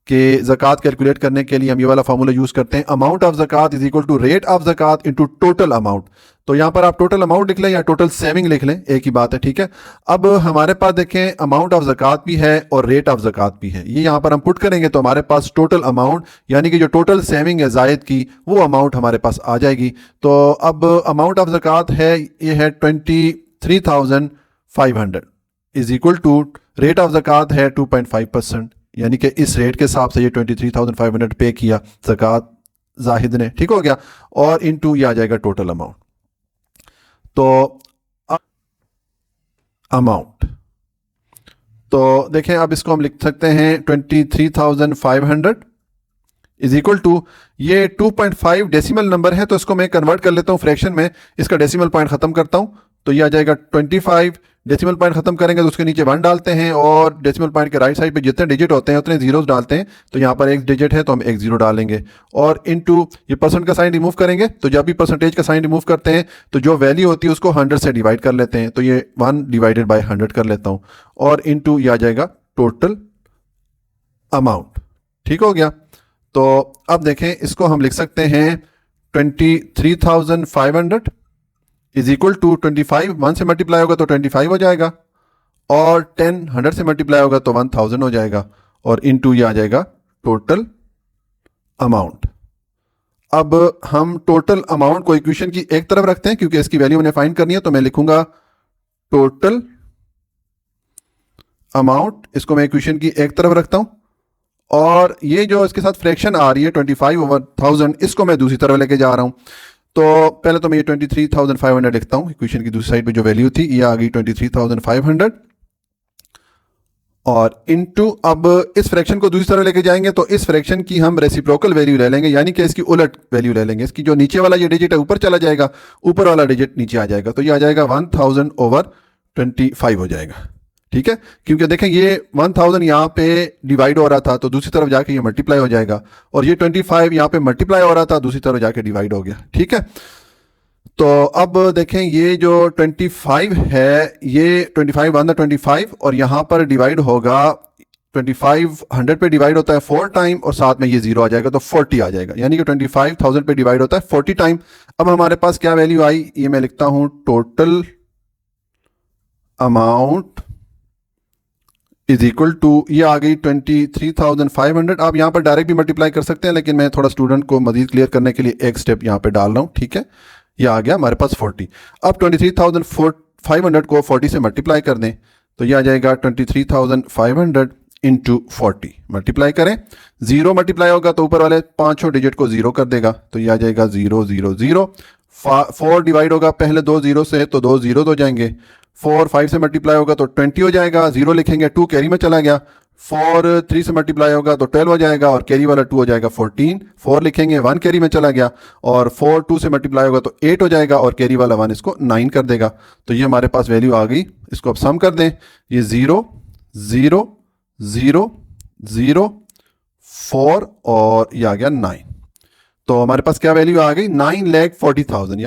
कि ज़कात कैलकुलेट करने के लिए हम ये वाला फार्मूला यूज़ करते हैं, amount of zakat is equal to rate of zakat into total amount. तो यहाँ पर आप टोटल अमाउंट लिख लें या टोटल सेविंग लिख लें, एक ही बात है, ठीक है। अब हमारे पास देखें अमाउंट ऑफ ज़कात भी है और रेट ऑफ ज़कात भी है। ये यहाँ पर हम पुट करेंगे तो हमारे पास टोटल अमाउंट यानी कि जो टोटल सेविंग है जायद की वो अमाउंट हमारे पास आ जाएगी। तो अब अमाउंट ऑफ ज़कात है, ये है 23,500 is equal to rate of zakat है 2.5%, यानी कि इस रेट के हिसाब से ये 23,500 पे किया ज़कात जाहिद ने, ठीक हो गया। और इनटू ये आ जाएगा टोटल अमाउंट। तो अमाउंट तो देखें अब इसको हम लिख सकते हैं 23,500 इज इक्वल टू, ये 2.5 डेसिमल नंबर है तो इसको मैं कन्वर्ट कर लेता हूँ फ्रैक्शन में, इसका डेसिमल पॉइंट खत्म करता हूँ तो ये आ जाएगा 25। डेसिमल पॉइंट खत्म करेंगे तो उसके नीचे 1 डालते हैं और डेसिमल पॉइंट के राइट साइड पे जितने डिजिट होते हैं उतने जीरोस डालते हैं। तो यहाँ पर एक डिजिट है तो हम एक जीरो डालेंगे और इनटू ये परसेंट का साइन रिमूव करेंगे। तो जब भी परसेंटेज का साइन रिमूव करते हैं तो जो वैल्यू होती है उसको 100 से डिवाइड कर लेते हैं, तो ये 1 डिवाइडेड बाय 100 कर लेता हूँ और इनटू ये आ जाएगा टोटल अमाउंट, ठीक हो गया। तो अब देखें इसको हम लिख सकते हैं 23,500 इज इक्वल टू 25 1 से मल्टीप्लाई होगा तो 25 हो जाएगा और 10 100 से मल्टीप्लाई होगा तो 1000 हो जाएगा और इनटू ये आ जाएगा टोटल अमाउंट। अब हम टोटल अमाउंट को इक्वेशन की एक तरफ रखते हैं क्योंकि इसकी वैल्यू मैंने फाइंड करनी है, तो मैं लिखूंगा टोटल अमाउंट, इसको मैं इक्वेशन की एक तरफ रखता हूं और ये जो इसके साथ फ्रैक्शन आ रही है 25/1000 इसको मैं दूसरी तरफ लेके जा रहा हूं। तो पहले तो मैं ये 23,500 लिखता हूं, इक्वेशन की दूसरी साइड पे जो वैल्यू थी ये आ गई 23,500 और इनटू, अब इस फ्रैक्शन को दूसरी तरफ लेके जाएंगे तो इस फ्रैक्शन की हम रेसिप्रोकल वैल्यू ले लेंगे, यानी कि इसकी उलट वैल्यू ले लेंगे। इसकी जो नीचे वाला ये डिजिट है ऊपर चला जाएगा, ऊपर वाला डिजिट नीचे आ जाएगा, तो ये आ जाएगा 1000/25 हो जाएगा, ठीक है। क्योंकि देखें ये 1000 यहाँ पे डिवाइड हो रहा था तो दूसरी तरफ जाके ये मल्टीप्लाई हो जाएगा और ये 25 यहाँ पे मल्टीप्लाई हो रहा था दूसरी तरफ जाके डिवाइड हो गया, ठीक है। तो अब देखें ये जो 25 है ये 25 1 25 और यहाँ पर डिवाइड होगा 25 100 पे डिवाइड होता है 4 टाइम और साथ में ये 0 आ जाएगा तो 40 आ जाएगा, यानी कि 25,000 पे डिवाइड होता है 40 टाइम। अब हमारे पास क्या वैल्यू आई, ये मैं लिखता हूं total amount is equal to, ये आ गई 23,500। आप यहाँ पर डायरेक्ट भी मल्टीप्लाई कर सकते हैं लेकिन मैं थोड़ा स्टूडेंट को मजीद क्लियर करने के लिए एक स्टेप यहाँ पे डाल रहा हूँ, ठीक है। ये आ गया हमारे पास 40। अब 23,500 को 40 से मल्टीप्लाई कर दें तो ये आ जाएगा 23,500 इंटू 40, मल्टीप्लाई करें, 0 मल्टीप्लाई होगा तो ऊपर वाले पांचों डिजिट को 0 कर देगा तो ये आ जाएगा 0 0 0। 4 डिवाइड होगा पहले 2 0 से तो 2 0 हो जाएंगे, 4 5 से मल्टीप्लाई होगा तो 20 हो जाएगा, 0 लिखेंगे 2 कैरी में चला गया, 4 3 से मल्टीप्लाई होगा तो 12 हो जाएगा और कैरी वाला 2 हो जाएगा 14, 4 लिखेंगे 1 कैरी में चला गया और 4 2 से मल्टीप्लाई होगा तो 8 हो जाएगा और कैरी वाला 1 इसको 9 कर देगा। तो ये हमारे पास वैल्यू आ गई, इसको अब सम कर दें, ये 0 0 0 0 4 और ये आ गया 9। तो हमारे पास क्या वैल्यू आ गई 9,40,000,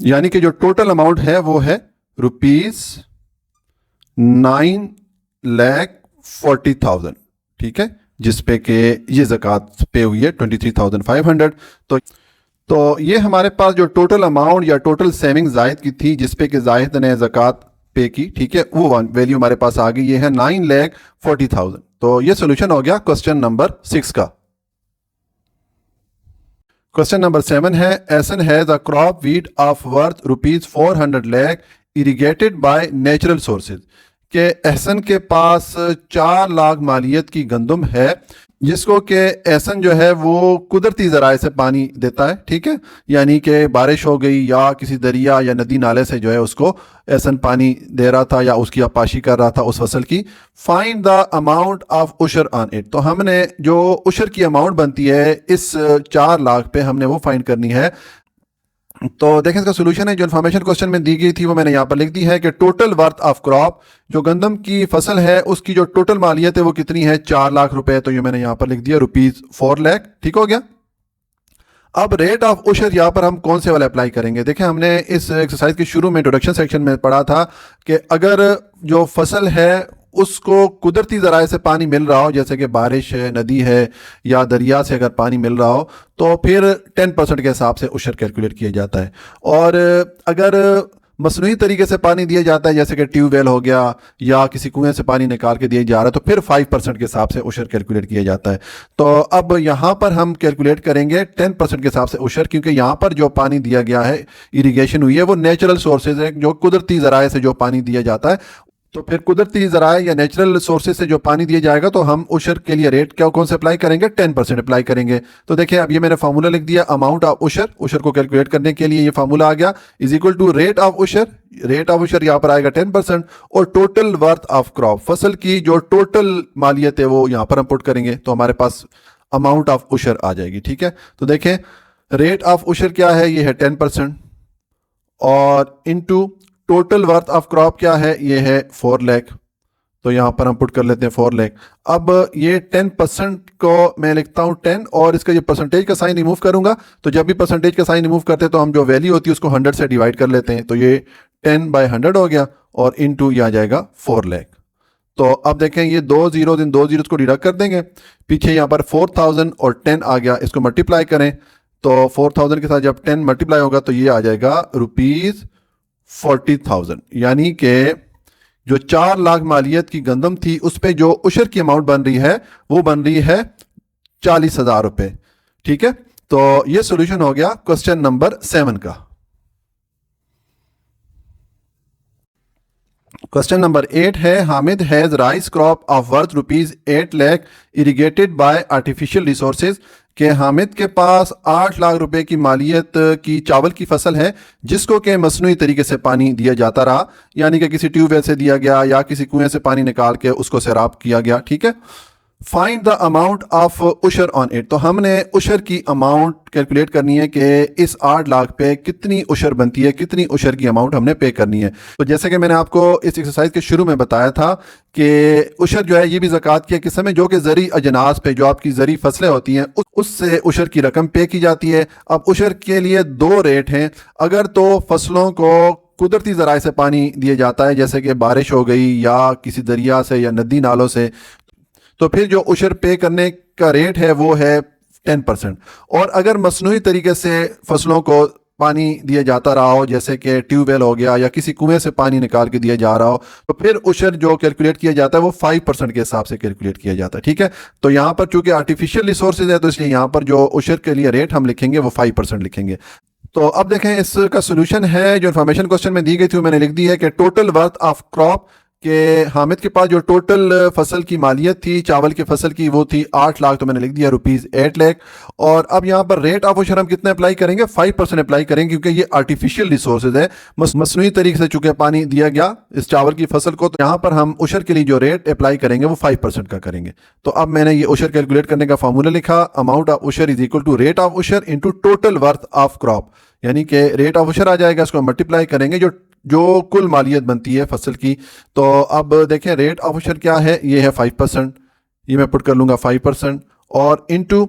यानी कि जो टोटल अमाउंट है वो है ₹9,40,000, ठीक है, जिसपे के ये ज़कात पे हुई है 23,500। तो ये हमारे पास जो टोटल अमाउंट या टोटल सेविंग जाहिद की थी जिसपे के जाहिद ने ज़कात पे की, ठीक है, वो वैल्यू हमारे पास आ गई, ये है 9,40,000। तो ये सोल्यूशन हो गया क्वेश्चन नंबर 6 का। क्वेश्चन नंबर 7 है, Ahsan has a crop wheat of worth ₹400 lakh irrigated by natural sources, के एहसन के पास 4 लाख मालियत की गंदम है जिसको कि एहसन जो है वो कुदरती ज़राए से पानी देता है, ठीक है, यानी कि बारिश हो गई या किसी दरिया या नदी नाले से जो है उसको एहसन पानी दे रहा था या उसकी आपाशी कर रहा था उस फसल की। Find the amount of ushr on it, तो हमने जो उशर की अमाउंट बनती है इस 4 लाख पे हमने वो फाइंड करनी है। तो देखें इसका सोल्यूशन है, जो इन्फॉर्मेशन क्वेश्चन में दी गई थी वो मैंने यहाँ पर लिख दी है कि टोटल वर्थ ऑफ क्रॉप, जो गंदम की फसल है उसकी जो टोटल मालियत है वो कितनी है 4 लाख रुपए, तो ये मैंने यहाँ पर लिख दिया ₹4 लाख, ठीक हो गया। अब रेट ऑफ उशर यहाँ पर हम कौन से वाले अप्लाई करेंगे, देखें हमने इस एक्सरसाइज के शुरू में इंट्रोडक्शन सेक्शन में पढ़ा था कि अगर जो फसल है उसको कुदरती ज़राए से पानी मिल रहा हो, जैसे कि बारिश है, नदी है या दरिया से अगर पानी मिल रहा हो, तो फिर 10% के हिसाब से उशर कैलकुलेट किया जाता है। और अगर मसनूई तरीके से पानी दिया जाता है, जैसे कि ट्यूबवेल हो गया या किसी कुएं से पानी निकाल के दिया जा रहा है, तो फिर 5% के हिसाब से उशर कैलकुलेट किया जाता है। तो अब यहाँ पर हम कैलकुलेट करेंगे 10% के हिसाब से उशर, क्योंकि यहाँ पर जो पानी दिया गया है, इरिगेशन हुई है, वो नेचुरल सोर्सेज है, जो कुदरती ज़राए से जो पानी दिया जाता है। तो फिर कुदरती ज़राए या नेचुरल सोर्सेज से जो पानी दिया जाएगा, तो हम उशर के लिए रेट क्या कौन से अप्लाई करेंगे, 10% अप्लाई करेंगे। तो देखिए अब ये मैंने फार्मूला लिख दिया, अमाउंट ऑफ उशर, उशर को कैलकुलेट करने के लिए ये फार्मूला आ गया, is equal to rate of ushr, rate of ushr यहाँ पर आएगा 10%, और टोटल वर्थ ऑफ क्रॉप, फसल की जो टोटल मालियत है वो यहाँ पर हम पुट करेंगे, तो हमारे पास अमाउंट ऑफ उशर आ जाएगी। ठीक है, तो देखें रेट ऑफ उशर क्या है, ये है 10%, और into total worth of crop क्या है, ये है 4 लाख। तो यहाँ पर हम पुट कर लेते हैं 4 लाख। अब ये 10% को मैं लिखता हूँ 10, और इसका ये परसेंटेज का साइन रिमूव करूंगा, तो जब भी परसेंटेज का साइन रिमूव करते हैं तो हम जो वैल्यू होती है उसको 100 से डिवाइड कर लेते हैं, तो ये 10/100 हो गया, और इनटू ये आ जाएगा 4 लाख। तो अब देखें ये 2 जीरो इन 2 जीरोस को डिडक्ट कर देंगे, पीछे यहाँ पर 4000 और 10 आ गया, इसको मल्टीप्लाई करें, तो 4000 के साथ जब 10 मल्टीप्लाई होगा तो ये आ जाएगा ₹40,000, यानी कि जो 4 लाख मालियत की गंदम थी उस पे जो उशर की अमाउंट बन रही है वो बन रही है 40,000 रुपए। ठीक है, तो ये सॉल्यूशन हो गया क्वेश्चन नंबर 7 का। क्वेश्चन नंबर 8 है, Hamid has rice crop of worth ₹8 lakh irrigated bye artificial resources, के हामिद के पास 8 लाख रुपए की मालियत की चावल की फसल है जिसको के मसनूई तरीके से पानी दिया जाता रहा, यानी कि किसी ट्यूबवेल से दिया गया या किसी कुएं से पानी निकाल के उसको सैराब किया गया। ठीक है, find the amount of ushr on it, तो हमने उशर की अमाउंट कैलकुलेट करनी है कि इस 8 लाख पे कितनी उशर बनती है, कितनी उशर की अमाउंट हमने पे करनी है। तो जैसे कि मैंने आपको इस एक्सरसाइज के शुरू में बताया था कि उशर जो है ये भी ज़कात की किस्म है, जो कि ज़री अजनास पे, जो आपकी ज़री फसलें होती हैं उससे उशर की रकम पे की जाती है। अब उशर के लिए 2 रेट हैं, अगर तो फसलों को कुदरती ज़राए से पानी दिया जाता है, जैसे कि बारिश हो गई या किसी दरिया से या नदी नालों से, तो फिर जो उशर पे करने का रेट है वो है 10%। और अगर मसनूई तरीके से फसलों को पानी दिया जाता रहा हो, जैसे कि ट्यूबवेल हो गया या किसी कुएं से पानी निकाल के दिया जा रहा हो, तो फिर उशर जो कैलकुलेट किया जाता है वो 5% के हिसाब से कैलकुलेट किया जाता है। ठीक है, तो यहाँ पर चूंकि आर्टिफिशियल रिसोर्सेज है तो इसलिए यहाँ पर जो उशर के लिए रेट हम लिखेंगे वो 5% लिखेंगे। तो अब देखें इसका सोल्यूशन है, जो इन्फॉर्मेशन क्वेश्चन में दी गई थी वो मैंने लिख दी है कि टोटल वर्थ ऑफ क्रॉप, के हामिद के पास जो टोटल फसल की मालियत थी चावल की फसल की वो थी 8 लाख, तो मैंने लिख दिया ₹8 लाख। और अब यहाँ पर रेट ऑफ उशर हम कितना अप्लाई करेंगे, 5% अप्लाई करेंगे, क्योंकि ये आर्टिफिशियल रिसोर्सेज है, मसनूई तरीके से चूंकि पानी दिया गया इस चावल की फसल को, तो यहाँ पर हम उशर के लिए जो रेट अप्लाई करेंगे वो 5% का करेंगे। तो अब मैंने ये उशर कैलकुलेट करने का फार्मूला लिखा, amount of ushr is equal to rate of ushr into total worth of crop, यानी कि रेट ऑफ उशर आ जाएगा, इसको मल्टीप्लाई करेंगे जो कुल मालियत बनती है फसल की। तो अब देखें रेट ऑफ उशर क्या है, ये है 5%, ये मैं पुट कर लूंगा 5%, और into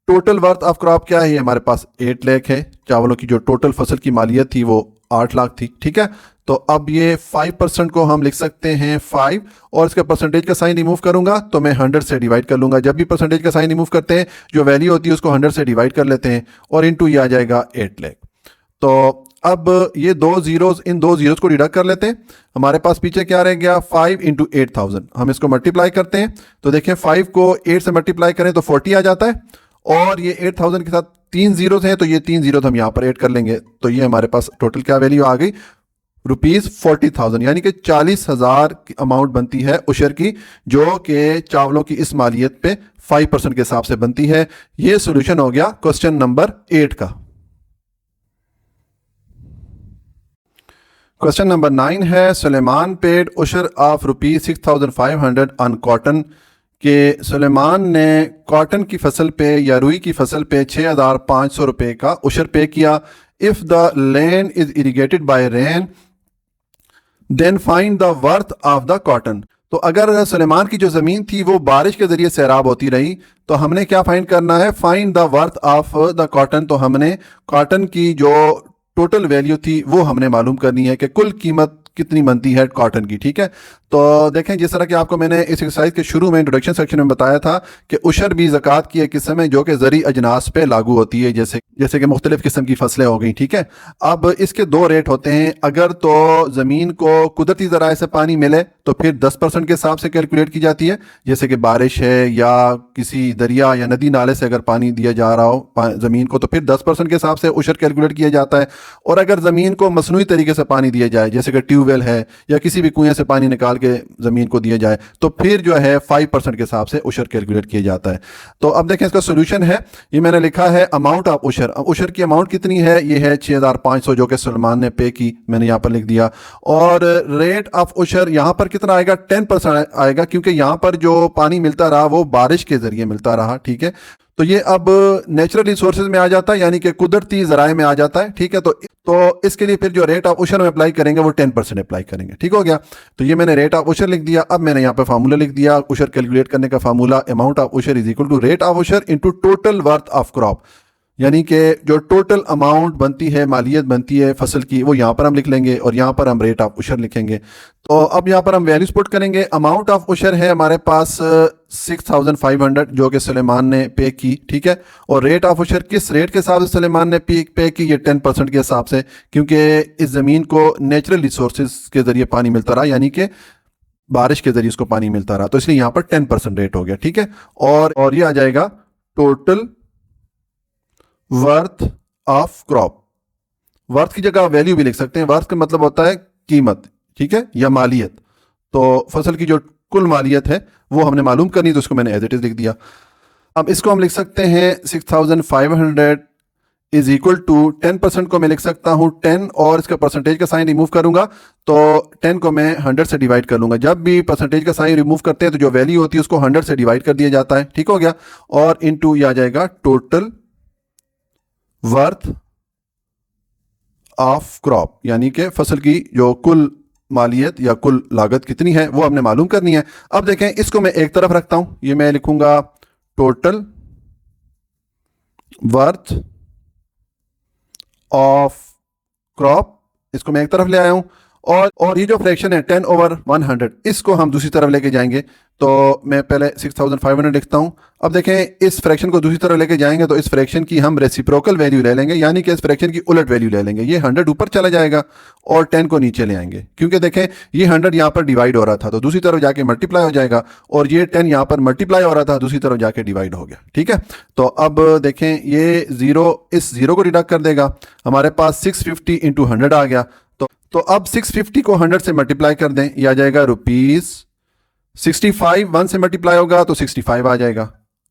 total worth of crop क्या है, ये हमारे पास 8 लाख है, चावलों की जो टोटल फसल की मालियत थी वो 8 लाख थी। ठीक है, तो अब ये 5% को हम लिख सकते हैं 5, और इसका परसेंटेज का साइन रिमूव करूंगा तो मैं 100 से डिवाइड कर लूंगा। जब भी परसेंटेज का साइन रिमूव करते हैं जो वैल्यू होती है उसको 100 से डिवाइड कर लेते हैं, और इनटू ये आ जाएगा 8 लाख। तो अब ये 2 जीरोस इन 2 जीरोस को डिडक्ट कर लेते हैं, हमारे पास पीछे क्या रह गया 5 इंटू 8000, हम इसको मल्टीप्लाई करते हैं, तो देखें 5 को 8 से मल्टीप्लाई करें तो 40 आ जाता है, और ये 8000 के साथ 3 जीरोस हैं तो ये 3 जीरोस हम यहाँ पर ऐड कर लेंगे, तो ये हमारे पास टोटल क्या वैल्यू आ गई ₹40,000, यानी कि 40,000 की अमाउंट बनती है उशर की, जो कि चावलों की इस मालियत पे 5% के हिसाब से बनती है। ये सोल्यूशन हो गया क्वेश्चन नंबर 8 का। क्वेश्चन नंबर 9 है, Suleman paid ushr of ₹6,500 on cotton, के सुलेमान ने कॉटन की फसल पे या रुई की फसल पे 6,500 रुपए का उशर पे किया। If the land is irrigated by rain then find the worth of the cotton, तो अगर सुलेमान की जो ज़मीन थी वो बारिश के ज़रिए सैराब होती रही तो हमने क्या फाइंड करना है, find the worth of the cotton, तो हमने कॉटन की जो टोटल वैल्यू थी वो हमने मालूम करनी है कि कुल कीमत कितनी बनती है कॉटन की। ठीक है, तो देखें जिस तरह कि आपको मैंने इस एक्सरसाइज के शुरू में इंट्रोडक्शन सेक्शन में बताया था कि उशर भी ज़कात की एक किस्म है जो कि ज़री अजनास पे लागू होती है, जैसे कि मुख्तलिफ किस्म की फसलें हो गई। ठीक है, अब इसके दो रेट होते हैं। अगर तो ज़मीन को कुदरती ज़राए से पानी मिले तो फिर 10% के हिसाब से कैलकुलेट की जाती है, जैसे कि बारिश है या किसी दरिया या नदी नाले से अगर पानी दिया जा रहा हो ज़मीन को, तो फिर 10% के हिसाब से उशर कैलकुलेट किया जाता है। और अगर ज़मीन को मसनूई तरीके से पानी दिया जाए, जैसे कि ट्यूबवेल है या किसी भी कुएं से पानी निकाल के ज़मीन को दिया जाए, तो फिर जो है 5% के हिसाब से उशर कैलकुलेट किया जाता है। तो अब देखें इसका सोल्यूशन है, ये मैंने लिखा है अमाउंट ऑफ उशर। उशर की अमाउंट कितनी है, ये है 6500 जो कि सुलेमान ने पे की, मैंने यहाँ पर लिख दिया। और रेट ऑफ उशर यहाँ पर कितना आएगा, 10% आएगा, क्योंकि यहाँ पर जो पानी मिलता रहा वो बारिश के जरिए मिलता रहा। ठीक है, तो ये अब नेचुरल रिसोर्सेज में आ जाता है, यानी कि कुदरती ज़राए में आ जाता है। ठीक है, तो इसके लिए फिर जो रेट ऑफ उशर में अप्लाई करेंगे वो 10% अप्लाई करेंगे। ठीक हो गया, तो ये मैंने रेट ऑफ उशर लिख दिया। अब मैंने यहाँ पे फार्मूला लिख दिया उशर कैलकुलेट करने का formula, amount of ushr is equal to rate of ushr into total worth of crop, यानी कि जो टोटल अमाउंट बनती है, मालियत बनती है फसल की, वो यहाँ पर हम लिख लेंगे और यहाँ पर हम रेट ऑफ उशर लिखेंगे। तो अब यहाँ पर हम वैल्यूज पुट करेंगे। अमाउंट ऑफ उशर है हमारे पास 6500 जो कि सुलेमान ने पे की। ठीक है, और रेट ऑफ उशर किस रेट के हिसाब से सुलेमान ने पे की, ये 10% के हिसाब से, क्योंकि इस ज़मीन को नेचुरल रिसोर्सेज के ज़रिए पानी मिलता रहा, यानी कि बारिश के ज़रिए उसको पानी मिलता रहा, तो इसलिए यहाँ पर 10% रेट हो गया। ठीक है, और ये आ जाएगा total worth of crop. Worth की जगह वैल्यू भी लिख सकते हैं, वर्थ का मतलब होता है कीमत, ठीक है, या मालियत। तो फसल की जो कुल मालियत है वो हमने मालूम करनी, तो उसको मैंने एज इट इज लिख दिया। अब इसको हम लिख सकते हैं 6500 इज इक्वल टू 10% को मैं लिख सकता हूं 10 और इसका परसेंटेज का साइन रिमूव करूंगा, तो 10 को मैं 100 से डिवाइड कर लूंगा। जब भी परसेंटेज का साइन रिमूव करते हैं तो जो वैल्यू होती है उसको 100 से डिवाइड कर दिया जाता है। ठीक हो गया, और इनटू ये आ जाएगा टोटल वर्थ ऑफ क्रॉप, यानी कि फसल की जो कुल मालियत या कुल लागत कितनी है वो हमने मालूम करनी है। अब देखें इसको मैं एक तरफ रखता हूं, ये मैं लिखूंगा टोटल वर्थ ऑफ क्रॉप, इसको मैं एक तरफ ले आया हूं। और ये जो फ्रैक्शन है 10/100, इसको हम दूसरी तरफ लेके जाएंगे। तो मैं पहले 6500 लिखता हूं। अब देखें इस फ्रैक्शन को दूसरी तरफ लेके जाएंगे तो इस फ्रैक्शन की हम रेसिप्रोकल वैल्यू ले लेंगे, यानी कि इस फ्रैक्शन की उलट वैल्यू ले लेंगे। ये 100 ऊपर चला जाएगा और 10 को नीचे ले आएंगे, क्योंकि देखें ये 100 यहाँ पर डिवाइड हो रहा था तो दूसरी तरफ जाके मल्टीप्लाई हो जाएगा, और ये 10 यहाँ पर मल्टीप्लाई हो रहा था दूसरी तरफ जाके डिवाइड हो गया। ठीक है, तो अब देखें ये जीरो इस जीरो को डिडक्ट कर देगा, हमारे पास 650 इंटू 100 आ गया। तो अब 650 को 100 से मल्टीप्लाई कर दें, यह आ जाएगा ₹65। 1 से मल्टीप्लाई होगा तो 65 आ जाएगा।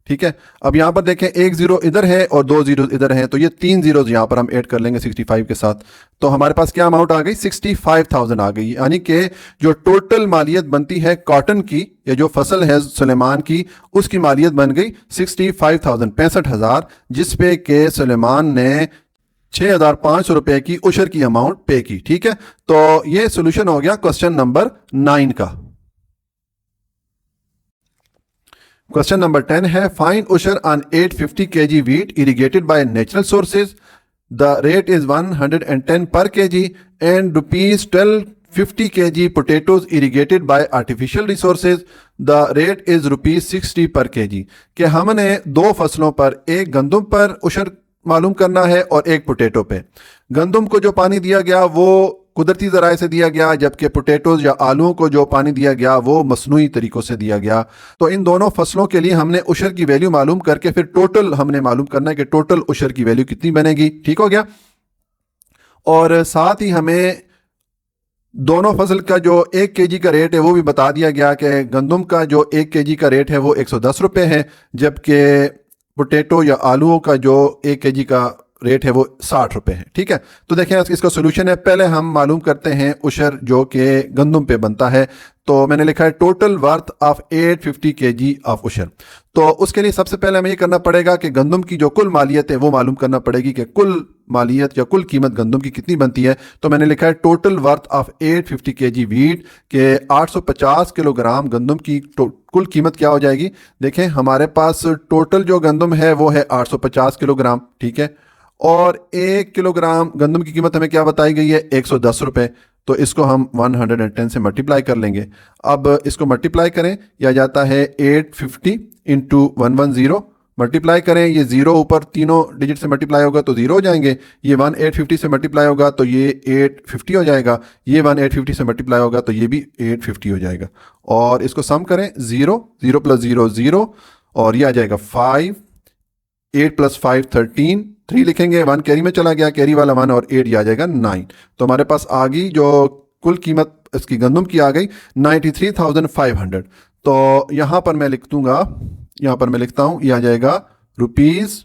ठीक है, अब यहां पर देखें एक जीरो इधर है और 2 जीरो इधर हैं, तो ये 3 जीरोज यहां पर हम ऐड कर लेंगे 65 के साथ। तो हमारे पास क्या अमाउंट आ गई, 65,000 आ गई, यानी कि जो टोटल मालियत बनती है कॉटन की, या जो फसल है सुलेमान की, उसकी मालियत बन गई 65,000, 65,000, जिसपे के सुलेमान ने 6,500 रुपए की उशर की अमाउंट पे की। ठीक है, तो ये सोल्यूशन हो गया क्वेश्चन नंबर 9 का। क्वेश्चन नंबर 10 है find उशर on 850 kg wheat irrigated by natural sources. The rate is 110 per kg and ₹1250 kg potatoes irrigated by artificial resources. The rate is ₹60 per kg. कि हमने दो फसलों पर, एक गंदम पर उशर मालूम करना है और एक पोटैटो पे। गंदम को जो पानी दिया गया वो कुदरती ज़राए से दिया गया, जबकि पोटैटोज या आलूओं को जो पानी दिया गया वो मसनूई तरीक़ों से दिया गया। तो इन दोनों फसलों के लिए हमने उशर की वैल्यू मालूम करके फिर टोटल हमने मालूम करना है कि टोटल उशर की वैल्यू कितनी बनेगी। ठीक हो गया, और साथ ही हमें दोनों फसल का जो 1 kg का रेट है वो भी बता दिया गया कि गंदम का जो 1 kg का रेट है वो 110 रुपये है, जबकि पोटैटो या आलूओं का जो 1 kg का रेट है वो 60 रुपये है। ठीक है, तो देखें इसका सोल्यूशन है, पहले हम मालूम करते हैं उशर जो कि गंदम पे बनता है। तो मैंने लिखा है total worth of 850 kg of ushr. तो उसके लिए सबसे पहले हमें ये करना पड़ेगा कि गंदम की जो कुल मालियत है वो मालूम करना पड़ेगी कि कुल मालियत या कुल कीमत गंदम की कितनी बनती है। तो मैंने लिखा है total worth of 850 kg wheat के 850 किलोग्राम गंदम की कुल कीमत क्या हो जाएगी। देखें हमारे पास टोटल जो गंदम है वो है 850 किलोग्राम। ठीक है, और 1 किलोग्राम गंदम की कीमत हमें क्या बताई गई है, 110 रुपये। तो इसको हम 110 से मल्टीप्लाई कर लेंगे। अब इसको मल्टीप्लाई करें, यह जाता है 850 इंटू 110, मल्टीप्लाई करें, ये जीरो ऊपर तीनों डिजिट से मल्टीप्लाई होगा तो जीरो हो जाएंगे, ये 1 850 से मल्टीप्लाई होगा तो ये 850 हो जाएगा, ये 1 850 से मल्टीप्लाई होगा तो ये भी 850 हो जाएगा। और इसको सम करें, 0 0 प्लस 0 0, और ये आ जाएगा 5, 8 प्लस 5 13, 3 लिखेंगे, 1 कैरी में चला गया, कैरी वाला 1 और 8 ये आ जाएगा 9। तो हमारे पास आ गई जो कुल कीमत इसकी गंदम की आ गई 93,500। तो यहाँ पर मैं लिख दूंगा, यहाँ पर मैं लिखता हूँ, ये आ जाएगा रुपीज़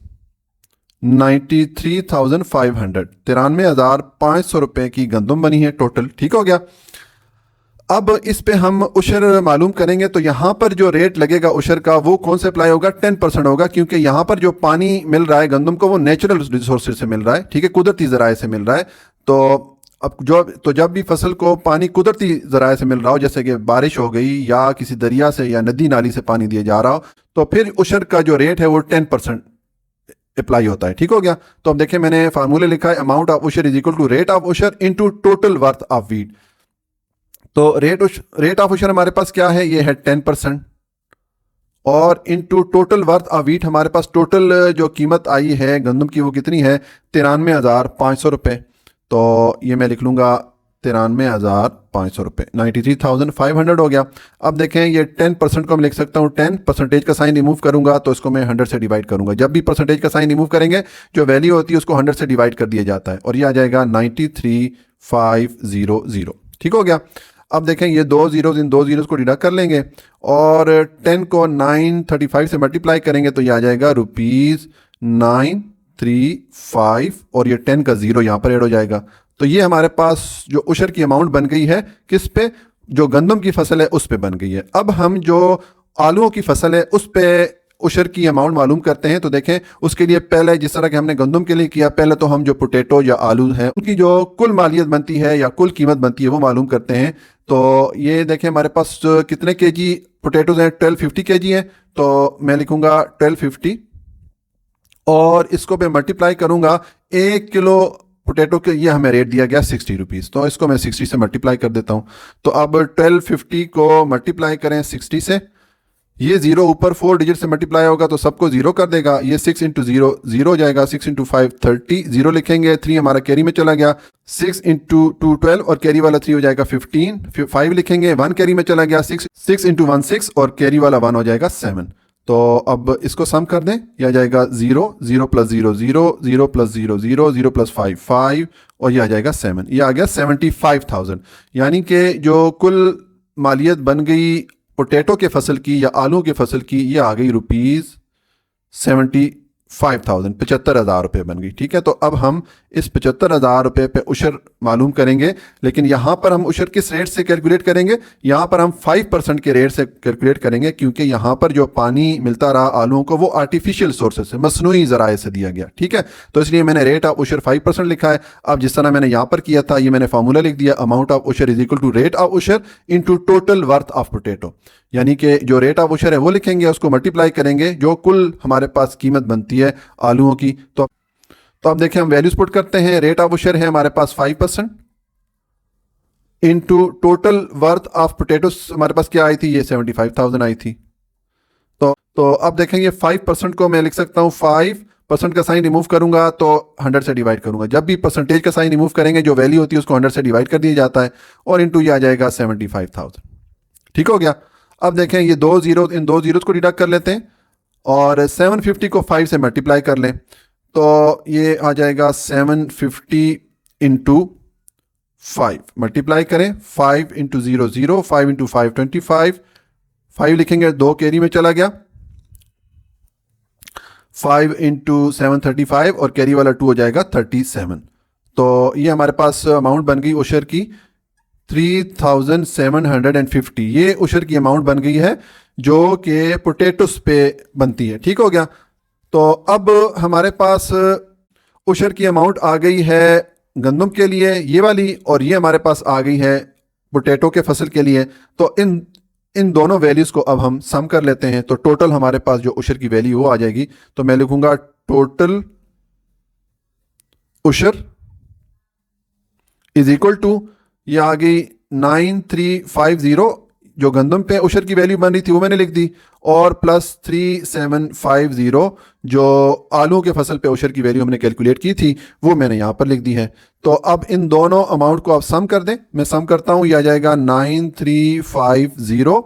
93,500, 93,500 रुपये की गंदम बनी है टोटल। ठीक हो गया। अब इस पे हम उशर मालूम करेंगे, तो यहाँ पर जो रेट लगेगा उशर का वो कौन से अप्लाई होगा, 10% होगा, क्योंकि यहाँ पर जो पानी मिल रहा है गंदम को वो नेचुरल रिसोर्सेज से मिल रहा है, ठीक है, कुदरती ज़राए से मिल रहा है। तो अब जब भी फसल को पानी कुदरती ज़राए से मिल रहा हो, जैसे कि बारिश हो गई या किसी दरिया से या नदी नाली से पानी दिया जा रहा हो, तो फिर उशर का जो रेट है वो 10% अप्लाई होता है। ठीक हो गया। तो अब देखें, मैंने फार्मूले लिखा है, amount of ushr is equal to rate of ushr into total worth of wheat. तो रेट ऑफ उशर हमारे पास क्या है, ये है 10%, और into total worth of wheat हमारे पास टोटल जो कीमत आई है गंदम की वो कितनी है, 93,500 रुपये। तो ये मैं लिख लूँगा 93,500 रुपये, 93,500 हो गया। अब देखें, ये 10% को मैं लिख सकता हूँ 10, परसेंटेज का साइन रिमूव करूँगा तो इसको मैं 100 से डिवाइड करूँगा। जब भी परसेंटेज का साइन रिमूव करेंगे जो वैल्यू होती है उसको 100 से डिवाइड कर दिया जाता है, और ये आ जाएगा 93,500। ठीक हो गया। अब देखें, ये दो जीरोज, इन दो जीरोज को डिडक्ट कर लेंगे और 10 को 935 से मल्टीप्लाई करेंगे तो ये आ जाएगा ₹935, और ये 10 का जीरो यहाँ पर ऐड हो जाएगा। तो ये हमारे पास जो उशर की अमाउंट बन गई है किस पे, जो गंदम की फसल है उस पे बन गई है। अब हम जो आलूओं की फसल है उस पे उशर की अमाउंट मालूम करते हैं। तो देखें, उसके लिए पहले जिस तरह के हमने गंदम के लिए किया, पहले तो हम जो पोटैटो या आलू हैं उनकी जो कुल मालियत बनती है या कुल कीमत बनती है वो मालूम करते हैं। तो ये देखें, हमारे पास कितने केजी पोटैटोज हैं, 1250 केजी हैं। तो मैं लिखूंगा 1250, और इसको मैं मल्टीप्लाई करूंगा 1 किलो पोटैटो के, ये हमें रेट दिया गया 60 रुपीज़, तो इसको मैं 60 से मल्टीप्लाई कर देता हूँ। तो अब 1250 को मल्टीप्लाई करें 60 से, ये जीरो ऊपर 4 डिजिट से मल्टीप्लाई होगा तो सबको जीरो कर देगा, ये 6 इंटू जीरो जीरो हो जाएगा, 6 इंटू 5 30, जीरो लिखेंगे, 3 हमारा कैरी में चला गया, 6 इंटू 2 12, और कैरी वाला 3 हो जाएगा 15, 5 लिखेंगे, 1 कैरी में चला गया, 6 इंटू 1 6, और कैरी वाला 1 हो जाएगा 7। तो अब इसको सम कर दें, यह आ जाएगा 0 0 प्लस 0 0 0 प्लस 0 0 0 प्लस 5 5, और यह आ जाएगा 7, यह आ गया 75,000। यानी कि जो कुल मालियत बन गई पोटैटो के फसल की या आलू के फसल की, ये आ गई ₹75,000, 75,000 रुपये बन गई। ठीक है। तो अब हम इस 75,000 रुपये पे उशर मालूम करेंगे, लेकिन यहाँ पर हम उशर किस रेट से कैलकुलेट करेंगे, यहाँ पर हम 5% के रेट से कैलकुलेट करेंगे, क्योंकि यहाँ पर जो पानी मिलता रहा आलूओं को वो आर्टिफिशियल सोर्सेज से, मसनूई ज़राए से दिया गया। ठीक है। तो इसलिए मैंने रेट ऑफ उशर 5% लिखा है। अब जिस तरह मैंने यहाँ पर किया था, ये मैंने फार्मूला लिख दिया, amount of ushr is equal to rate of ushr into total worth of potato. यानी कि जो रेट ऑफ उशर है वो लिखेंगे, उसको मल्टीप्लाई करेंगे जो कुल हमारे पास कीमत बनती है आलूओं की। तो अब देखें, हम वैल्यूज पुट करते हैं। रेट ऑफ उशर है हमारे पास 5% into total worth of potatoes, हमारे पास क्या आई थी, ये 75,000 आई थी। तो अब देखेंगे 5% को मैं लिख सकता हूँ, 5% का साइन रिमूव करूंगा तो 100 से डिवाइड करूंगा। जब भी परसेंटेज का साइन रिमूव करेंगे जो वैल्यू होती है उसको 100 से डिवाइड कर दिया जाता है, और इनटू ये आ जाएगा 75,000। ठीक हो गया। अब देखें, ये दो जीरो, इन दो जीरोज को डिडक्ट कर लेते हैं, और 750 को 5 से मल्टीप्लाई कर लें तो ये आ जाएगा 750 इंटू 5, मल्टीप्लाई करें, 5 इंटू 0 0, 5 इंटू 5 25, 5 लिखेंगे, 2 कैरी में चला गया, 5 इंटू 7 35, और कैरी वाला 2 हो जाएगा 37। तो ये हमारे पास अमाउंट बन गई उशर की 3,750। ये उशर की अमाउंट बन गई है जो कि पोटैटोस पे बनती है। ठीक हो गया। तो अब हमारे पास उशर की अमाउंट आ गई है गंदम के लिए ये वाली, और ये हमारे पास आ गई है पोटैटो के फसल के लिए। तो इन दोनों वैल्यूज़ को अब हम सम कर लेते हैं। तो टोटल हमारे पास जो उशर की वैल्यू वो आ जाएगी। तो मैं लिखूंगा टोटल उशर इज इक्वल टू, ये आ गई 9350, जो गंदम पे उशर की वैल्यू बन रही थी वो मैंने लिख दी, और प्लस 3750 जो आलू के फसल पे उशर की वैल्यू हमने कैलकुलेट की थी वो मैंने यहाँ पर लिख दी है। तो अब इन दोनों अमाउंट को आप सम कर दें। मैं सम करता हूँ, यह आ जाएगा 9350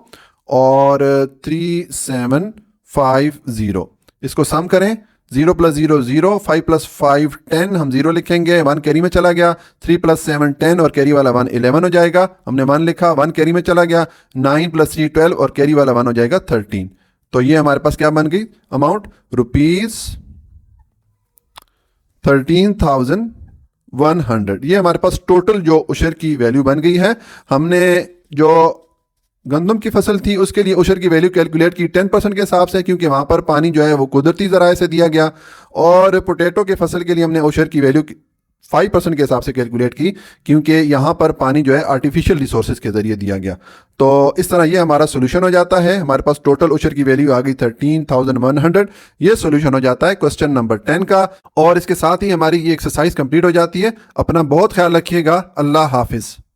और 3750। इसको सम करें, 0 + 0 0, 5 + 5 10, हम 0 लिखेंगे, 1 कैरी में चला गया, 3 + 7 10 और कैरी वाला 1 11 हो जाएगा, हमने 1 लिखा, 1 कैरी में चला गया, 9 + 3 12 और कैरी वाला 1 हो जाएगा 13। तो ये हमारे पास क्या बन गई अमाउंट, ₹13,100। ये हमारे पास टोटल जो उशर की वैल्यू बन गई है। हमने जो गंदम की फसल थी उसके लिए उशर की वैल्यू कैलकुलेट की 10% के हिसाब से, क्योंकि वहाँ पर पानी जो है वो कुदरती ज़राए से दिया गया, और पोटैटो के फसल के लिए हमने उशर की वैल्यू 5% के हिसाब से कैलकुलेट की, क्योंकि यहाँ पर पानी जो है आर्टिफिशियल रिसोर्सेज के ज़रिए दिया गया। तो इस तरह ये हमारा सोल्यूशन हो जाता है। हमारे पास टोटल उशर की वैल्यू आ गई 13,100। ये सोल्यूशन हो जाता है क्वेश्चन नंबर 10 का, और इसके साथ ही हमारी ये एक्सरसाइज कंप्लीट हो जाती है। अपना बहुत ख्याल रखिएगा। अल्लाह हाफिज़।